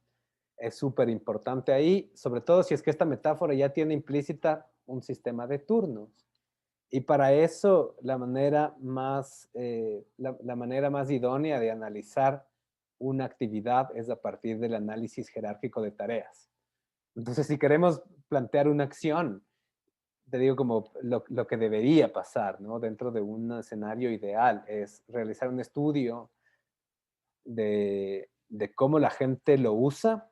es súper importante ahí, sobre todo si es que esta metáfora ya tiene implícita un sistema de turnos. Y para eso, la manera más idónea de analizar una actividad es a partir del análisis jerárquico de tareas. Entonces, si queremos plantear una acción, te digo como lo que debería pasar, ¿no? Dentro de un escenario ideal es realizar un estudio de cómo la gente lo usa,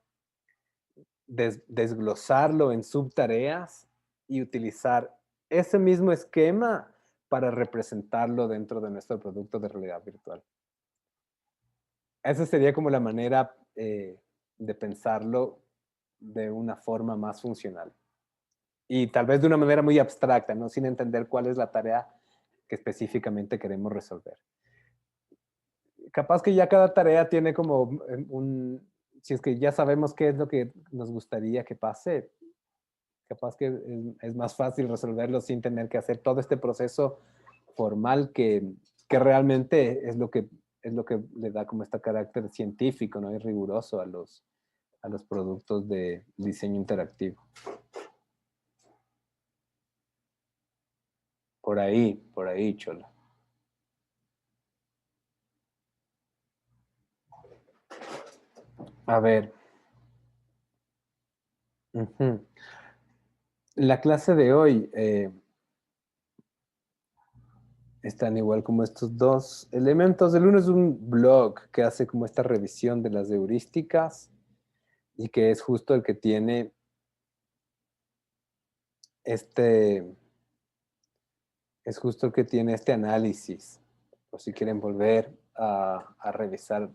desglosarlo en subtareas y utilizar ese mismo esquema para representarlo dentro de nuestro producto de realidad virtual. Esa sería como la manera de pensarlo de una forma más funcional. Y tal vez de una manera muy abstracta, ¿no? Sin entender cuál es la tarea que específicamente queremos resolver. Capaz que ya cada tarea tiene como si es que ya sabemos qué es lo que nos gustaría que pase, capaz que es más fácil resolverlo sin tener que hacer todo este proceso formal que realmente es lo que le da como este carácter científico, ¿no? Y riguroso a los productos de diseño interactivo. Por ahí, Chola. A ver. Ujú. La clase de hoy están igual como estos dos elementos. El uno es un blog que hace como esta revisión de las heurísticas y que es justo el que tiene este, es justo el que tiene este análisis. Por si quieren volver a revisar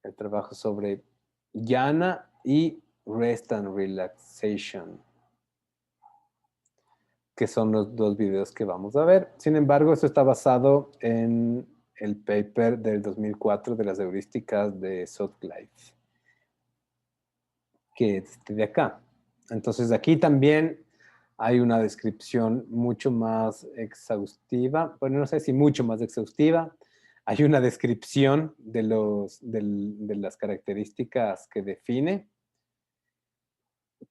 el trabajo sobre Yana y Rest and Relaxation, que son los dos videos que vamos a ver. Sin embargo, eso está basado en el paper del 2004 de las heurísticas de Sutcliffe, que es de acá. Entonces, aquí también hay una descripción mucho más exhaustiva, bueno, no sé si mucho más exhaustiva. Hay una descripción de las características que define,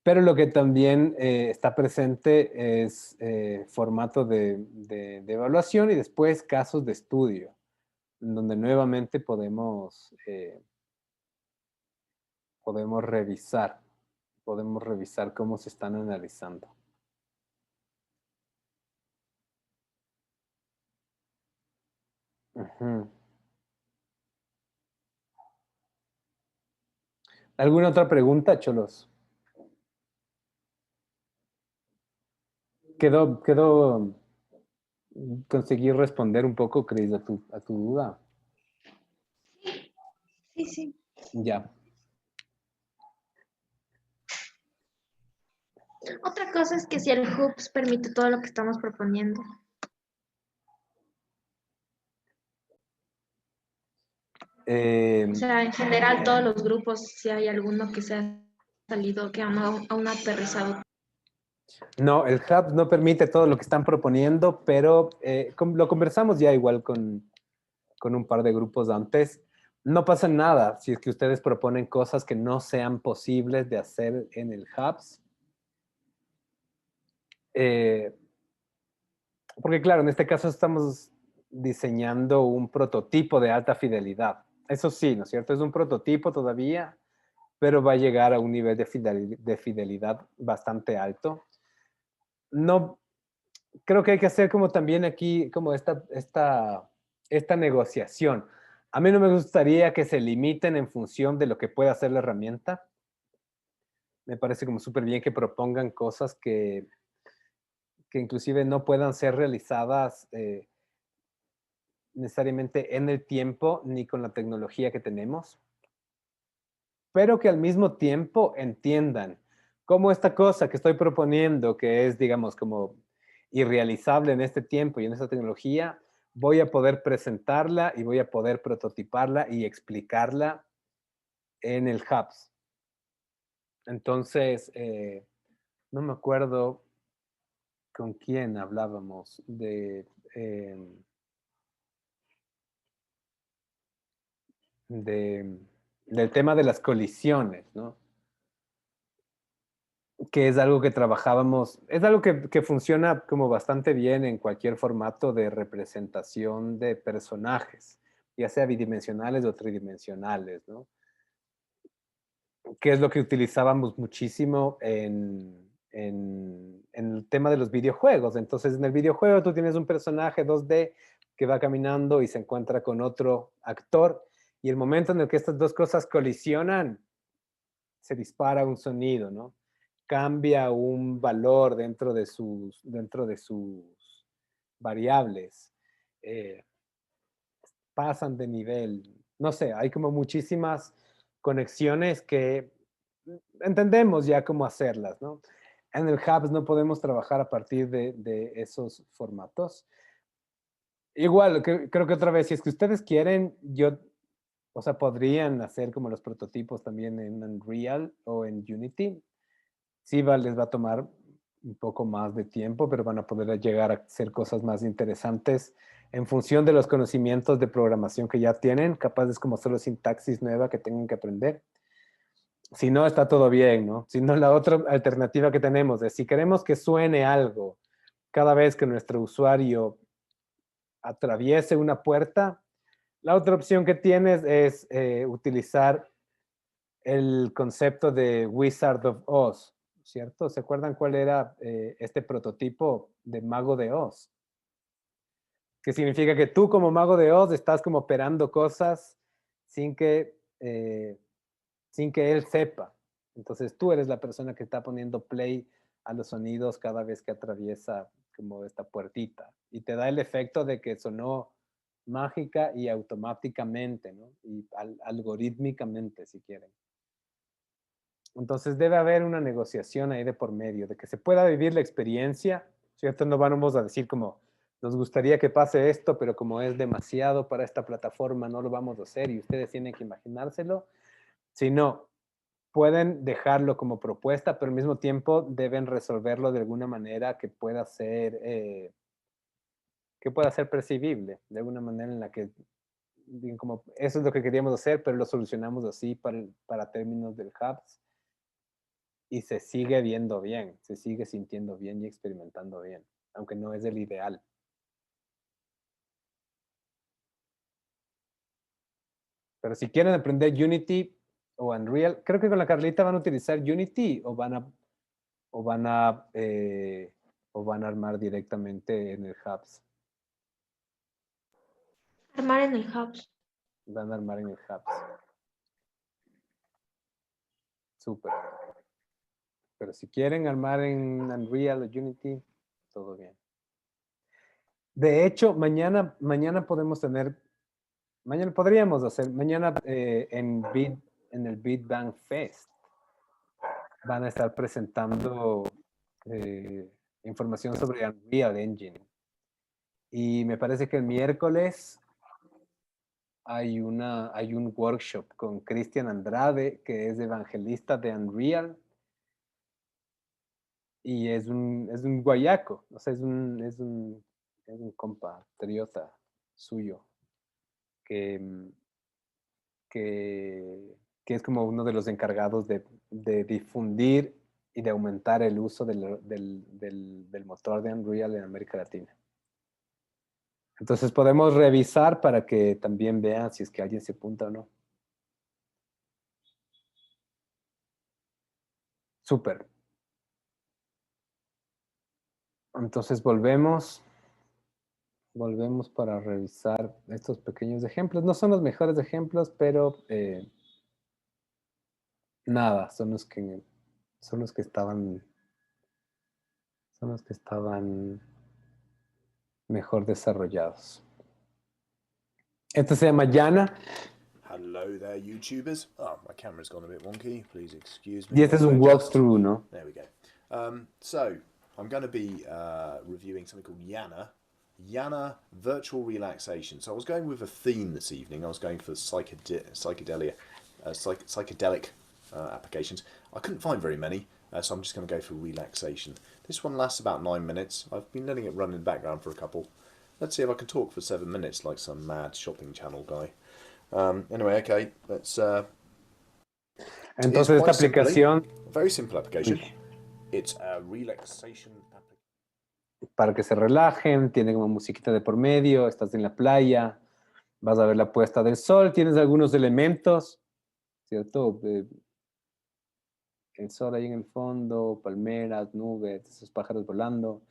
pero lo que también está presente es formato de evaluación y después casos de estudio, donde nuevamente podemos revisar cómo se están analizando. Ujú. ¿Alguna otra pregunta, Cholos? Quedó conseguir responder un poco, Cris, a tu duda. Sí, sí. Ya. Otra cosa es que si el hoops permite todo lo que estamos proponiendo. O sea, en general todos los grupos, si hay alguno que se ha salido, que aún ha aterrizado. No, el Hub no permite todo lo que están proponiendo, pero lo conversamos ya igual con un par de grupos antes. No pasa nada si es que ustedes proponen cosas que no sean posibles de hacer en el Hubs. Porque claro, en este caso estamos diseñando un prototipo de alta fidelidad. Eso sí, ¿no es cierto? Es un prototipo todavía, pero va a llegar a un nivel de fidelidad bastante alto. No, creo que hay que hacer como también aquí, como esta negociación. A mí no me gustaría que se limiten en función de lo que pueda hacer la herramienta. Me parece como súper bien que propongan cosas que inclusive no puedan ser realizadas necesariamente en el tiempo ni con la tecnología que tenemos, pero que al mismo tiempo entiendan cómo esta cosa que estoy proponiendo, que es, digamos, como irrealizable en este tiempo y en esta tecnología, voy a poder presentarla y voy a poder prototiparla y explicarla en el Hubs. Entonces, no me acuerdo con quién hablábamos de, del tema de las colisiones, ¿no? Que es algo que trabajábamos, es algo que funciona como bastante bien en cualquier formato de representación de personajes, ya sea bidimensionales o tridimensionales, ¿no? Que es lo que utilizábamos muchísimo en el tema de los videojuegos. Entonces, en el videojuego tú tienes un personaje 2D que va caminando y se encuentra con otro actor, y el momento en el que estas dos cosas colisionan, se dispara un sonido, ¿no? Cambia un valor dentro de sus variables, pasan de nivel, no sé, hay como muchísimas conexiones que entendemos ya cómo hacerlas, ¿no? En el Hubs no podemos trabajar a partir de esos formatos. Igual, creo que otra vez, si es que ustedes quieren, o sea, podrían hacer como los prototipos también en Unreal o en Unity. Sí, les va a tomar un poco más de tiempo, pero van a poder llegar a hacer cosas más interesantes en función de los conocimientos de programación que ya tienen, capaz es como solo sintaxis nueva que tengan que aprender. Si no, está todo bien, ¿no? Si no, la otra alternativa que tenemos es si queremos que suene algo cada vez que nuestro usuario atraviese una puerta, la otra opción que tienes es utilizar el concepto de Wizard of Oz, ¿cierto? ¿Se acuerdan cuál era este prototipo de Mago de Oz? Que significa que tú como Mago de Oz estás como operando cosas sin que, sin que él sepa. Entonces tú eres la persona que está poniendo play a los sonidos cada vez que atraviesa como esta puertita. Y te da el efecto de que sonó mágica y automáticamente, ¿no? Y algorítmicamente, si quieren. Entonces debe haber una negociación ahí de por medio, de que se pueda vivir la experiencia, ¿cierto? No vamos a decir como, nos gustaría que pase esto, pero como es demasiado para esta plataforma, no lo vamos a hacer y ustedes tienen que imaginárselo. Sino, pueden dejarlo como propuesta, pero al mismo tiempo deben resolverlo de alguna manera que pueda ser percibible, de alguna manera en la que, como, eso es lo que queríamos hacer, pero lo solucionamos así para términos del Hubs y se sigue viendo bien, se sigue sintiendo bien y experimentando bien, aunque no es el ideal. Pero si quieren aprender Unity o Unreal, creo que con la Carlita van a utilizar Unity o van a, o van a armar directamente en el Hubs. Armar en el Hubs. Van a armar en el Hubs. Súper. Pero si quieren armar en Unreal o Unity, todo bien. De hecho, mañana podemos tener, mañana podríamos hacer, mañana en el Big Bang Fest van a estar presentando información sobre Unreal Engine. Y me parece que el miércoles hay un workshop con Cristian Andrade, que es evangelista de Unreal. Y es un guayaco, o sea, es un compatriota suyo que, que es como uno de los encargados de difundir y de aumentar el uso del motor de Unreal en América Latina. Entonces podemos revisar para que también vean si es que alguien se apunta o no. Súper. Entonces volvemos para revisar estos pequeños ejemplos. No son los mejores ejemplos, pero nada, son los que estaban mejor desarrollados. Este se llama Yana. Hello there, YouTubers. Oh, my camera's gone a bit wonky. Please excuse me. Y este es un walkthrough, ¿no? There we go. So, I'm going to be reviewing something called Yana. Yana Virtual Relaxation. So I was going with a theme this evening. I was going for psychedelic applications. I couldn't find very many, so I'm just going to go for relaxation. This one lasts about 9 minutes. I've been letting it run in the background for a couple. Let's see if I can talk for 7 minutes like some mad shopping channel guy. Anyway, okay, let's... Entonces esta aplicación... Very simple application. It's a relaxation application. Para que se relajen, tiene como musiquita de por medio, estás en la playa, vas a ver la puesta del sol, tienes algunos elementos, ¿cierto? El sol ahí en el fondo, palmeras, nubes, esos pájaros volando.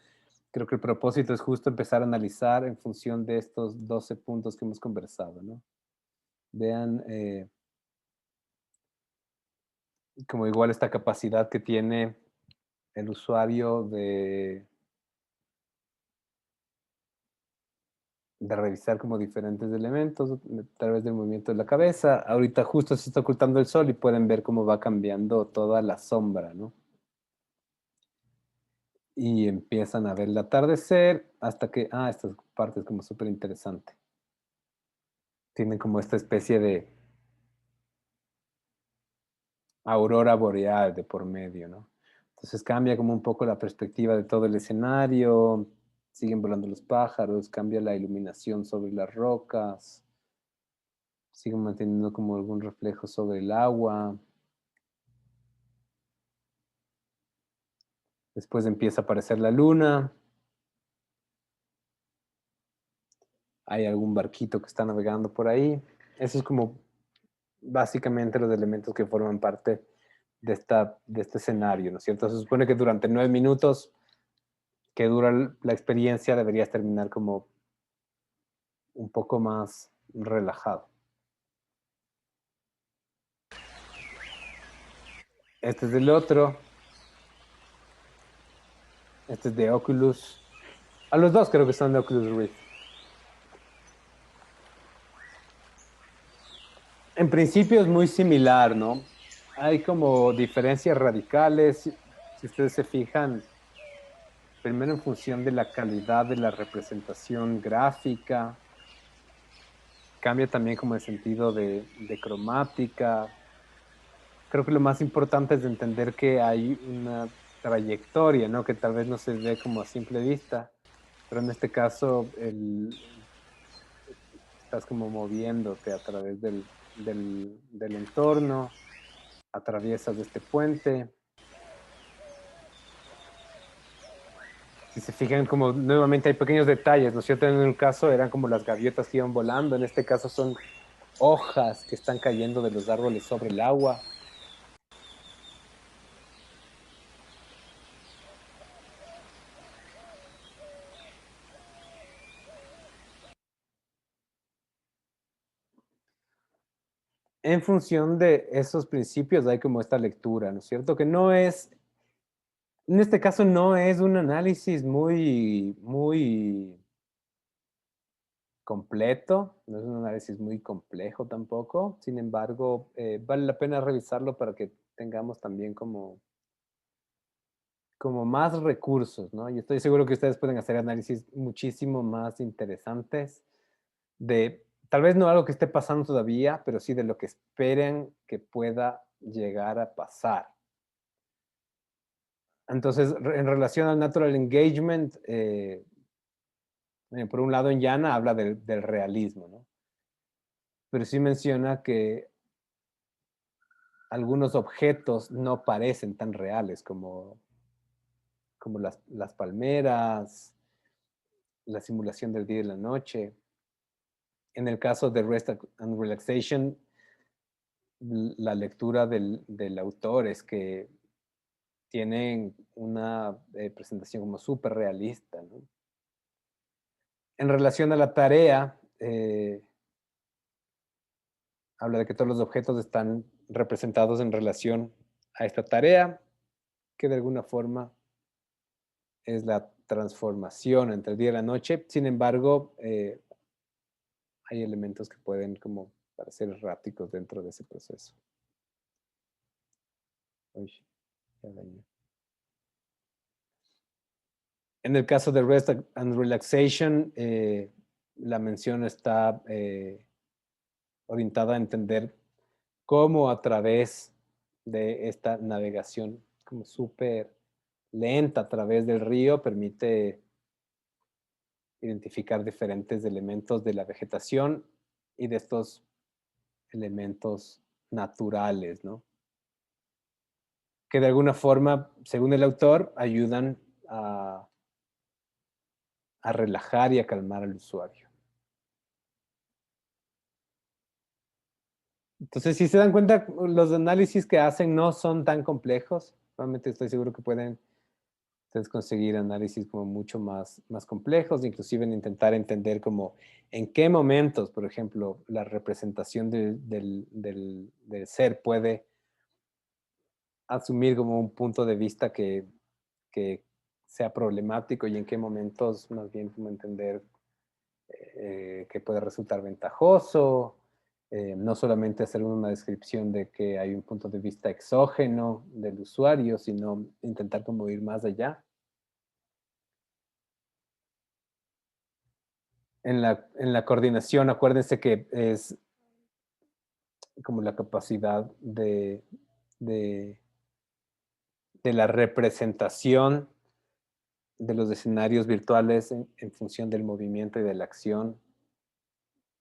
Creo que el propósito es justo empezar a analizar en función de estos 12 puntos que hemos conversado, ¿no? Vean como igual esta capacidad que tiene el usuario de revisar como diferentes elementos a través del movimiento de la cabeza. Ahorita justo se está ocultando el sol y pueden ver cómo va cambiando toda la sombra, ¿no? Y empiezan a ver el atardecer hasta que, esta parte es como súper interesante. Tienen como esta especie de aurora boreal de por medio, ¿no? Entonces cambia como un poco la perspectiva de todo el escenario, siguen volando los pájaros, cambia la iluminación sobre las rocas, siguen manteniendo como algún reflejo sobre el agua. Después empieza a aparecer la luna. Hay algún barquito que está navegando por ahí. Eso es como básicamente los elementos que forman parte de este escenario, ¿no es cierto? Se supone que durante 9 minutos que dura la experiencia deberías terminar como un poco más relajado. Este es del otro. Este es de Oculus. A los dos creo que son de Oculus Rift. En principio es muy similar, ¿no? Hay como diferencias radicales. Si ustedes se fijan, primero en función de la calidad de la representación gráfica, cambia también como el sentido de cromática. Creo que lo más importante es entender que hay una trayectoria, ¿no? Que tal vez no se ve como a simple vista, pero en este caso estás como moviéndote a través del entorno, atraviesas este puente. Si se fijan, como nuevamente hay pequeños detalles, ¿no es cierto? En un caso eran como las gaviotas que iban volando, en este caso son hojas que están cayendo de los árboles sobre el agua. En función de esos principios hay como esta lectura, ¿no es cierto? Que no es, en este caso no es un análisis muy completo, no es un análisis muy complejo tampoco. Sin embargo, vale la pena revisarlo para que tengamos también como más recursos, ¿no? Y estoy seguro que ustedes pueden hacer análisis muchísimo más interesantes de, tal vez no algo que esté pasando todavía, pero sí de lo que esperen que pueda llegar a pasar. Entonces, en relación al natural engagement, por un lado en Yana habla del realismo, ¿no? Pero sí menciona que algunos objetos no parecen tan reales como las palmeras, la simulación del día y la noche. En el caso de Rest and Relaxation, la lectura del autor es que tienen una presentación como súper realista, ¿no? En relación a la tarea, habla de que todos los objetos están representados en relación a esta tarea, que de alguna forma es la transformación entre el día y la noche. Sin embargo, hay elementos que pueden como parecer erráticos dentro de ese proceso. Uy, ya dañé. En el caso de Rest and Relaxation, la mención está orientada a entender cómo a través de esta navegación como súper lenta a través del río permite identificar diferentes elementos de la vegetación y de estos elementos naturales, ¿no? Que de alguna forma, según el autor, ayudan a relajar y a calmar al usuario. Entonces, si se dan cuenta, los análisis que hacen no son tan complejos. Realmente estoy seguro que pueden ustedes conseguir análisis como mucho más complejos, inclusive en intentar entender como en qué momentos, por ejemplo, la representación del ser puede asumir como un punto de vista que sea problemático y en qué momentos más bien como entender que puede resultar ventajoso. No solamente hacer una descripción de que hay un punto de vista exógeno del usuario, sino intentar como ir más allá. En la coordinación, acuérdense que es como la capacidad de la representación de los escenarios virtuales en función del movimiento y de la acción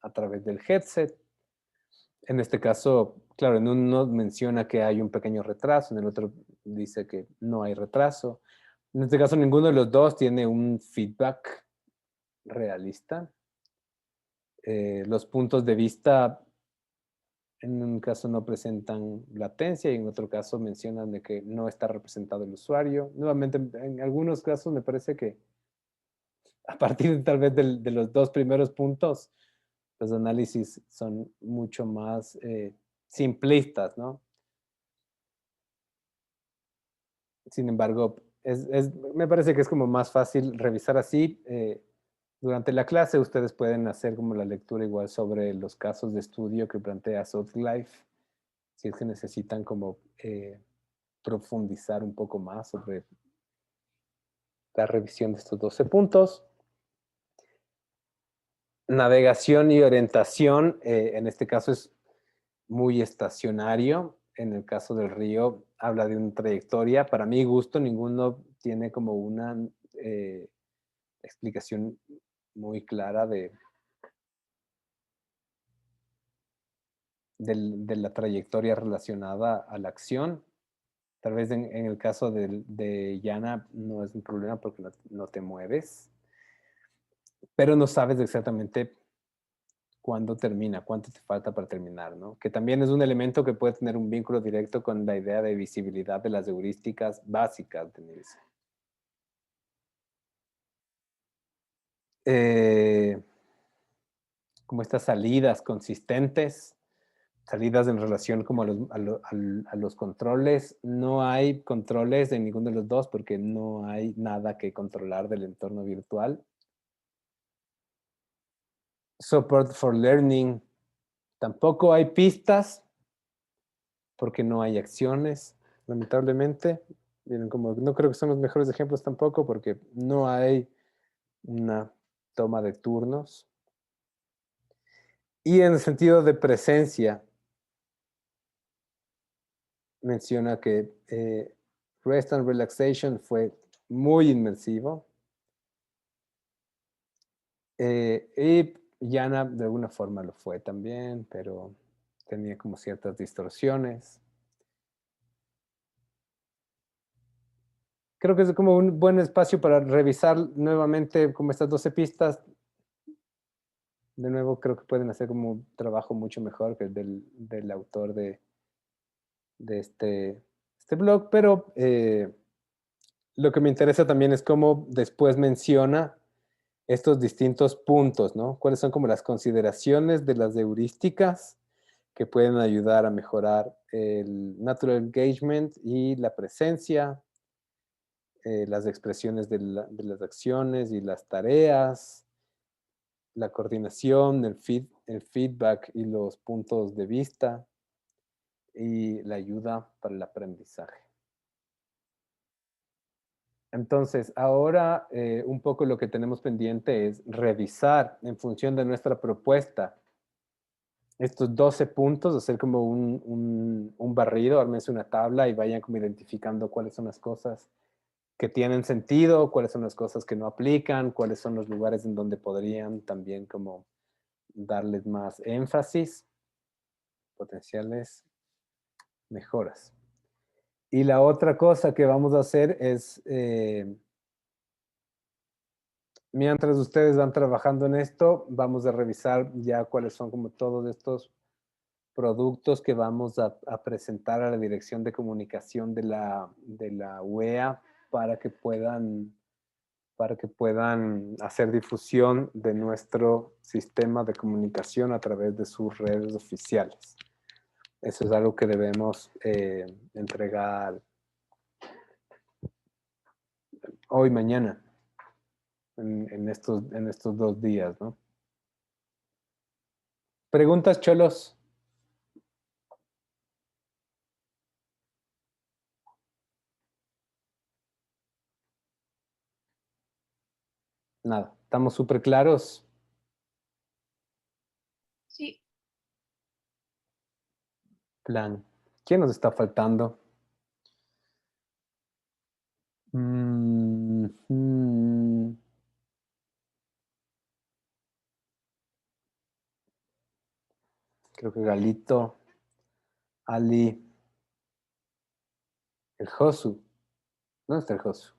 a través del headset. En este caso, claro, en uno menciona que hay un pequeño retraso, en el otro dice que no hay retraso. En este caso, ninguno de los dos tiene un feedback realista. Los puntos de vista en un caso no presentan latencia y en otro caso mencionan de que no está representado el usuario. Nuevamente, en algunos casos me parece que a partir tal vez de los dos primeros puntos, los análisis son mucho más simplistas, ¿no? Sin embargo, me parece que es como más fácil revisar así. Durante la clase ustedes pueden hacer como la lectura igual sobre los casos de estudio que plantea Southlife, si es que necesitan como profundizar un poco más sobre la revisión de estos 12 puntos. Navegación y orientación, en este caso es muy estacionario. En el caso del río, habla de una trayectoria. Para mi gusto, ninguno tiene como una explicación muy clara de la trayectoria relacionada a la acción. Tal vez en el caso de Yana no es un problema porque no te mueves, pero no sabes exactamente cuándo termina, cuánto te falta para terminar, ¿no? Que también es un elemento que puede tener un vínculo directo con la idea de visibilidad de las heurísticas básicas de Nielsen. Como estas salidas consistentes, salidas en relación como a los controles. No hay controles en ninguno de los dos porque no hay nada que controlar del entorno virtual. Support for learning. Tampoco hay pistas porque no hay acciones, lamentablemente. Miren, como no creo que son los mejores ejemplos tampoco porque no hay una toma de turnos. Y en el sentido de presencia, menciona que Rest and Relaxation fue muy inmersivo. Y Yana de alguna forma lo fue también, pero tenía como ciertas distorsiones. Creo que es como un buen espacio para revisar nuevamente como estas 12 pistas. De nuevo, creo que pueden hacer como un trabajo mucho mejor que el del autor de este blog, pero lo que me interesa también es cómo después menciona estos distintos puntos, ¿no? ¿Cuáles son como las consideraciones de las heurísticas que pueden ayudar a mejorar el natural engagement y la presencia, las expresiones de las acciones y las tareas, la coordinación, el feedback y los puntos de vista y la ayuda para el aprendizaje? Entonces, ahora un poco lo que tenemos pendiente es revisar en función de nuestra propuesta estos 12 puntos, hacer como un barrido, ármense una tabla y vayan como identificando cuáles son las cosas que tienen sentido, cuáles son las cosas que no aplican, cuáles son los lugares en donde podrían también como darles más énfasis, potenciales mejoras. Y la otra cosa que vamos a hacer es, mientras ustedes van trabajando en esto, vamos a revisar ya cuáles son como todos estos productos que vamos a presentar a la Dirección de Comunicación de la UEA para que puedan hacer difusión de nuestro sistema de comunicación a través de sus redes oficiales. Eso es algo que debemos entregar hoy, mañana, en estos 2 días, ¿no? ¿Preguntas, cholos? Nada, estamos súper claros. Sí. Plan. ¿Quién nos está faltando? Mm. Creo que Galito, Ali, el Josu. ¿Dónde está el Josu?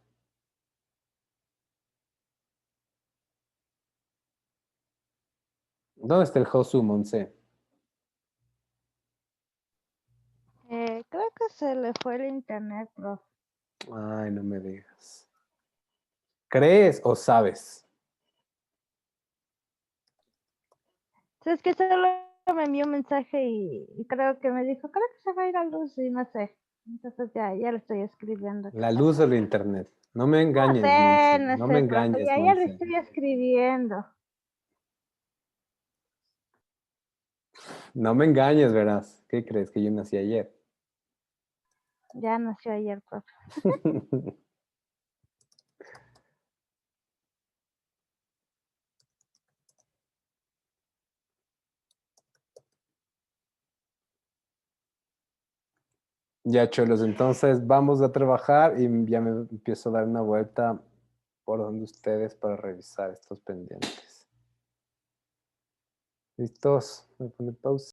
¿Dónde está el Josu, Monse? Creo que se le fue el internet, profe. Ay, no me digas. ¿Crees o sabes? Sí, es que solo me envió un mensaje y creo que me dijo, creo que se va a ir a luz y no sé. Entonces ya le estoy escribiendo. La luz del internet. No me No engañes, Monse. sé, no No me sé, profe, engañes, ya le Monse. estoy escribiendo. No me engañes, verás. ¿Qué crees? Que yo nací ayer. Ya nació ayer, profe. Ya, cholos, entonces vamos a trabajar y ya me empiezo a dar una vuelta por donde ustedes para revisar estos pendientes. ¿Listos? Voy a poner pausa.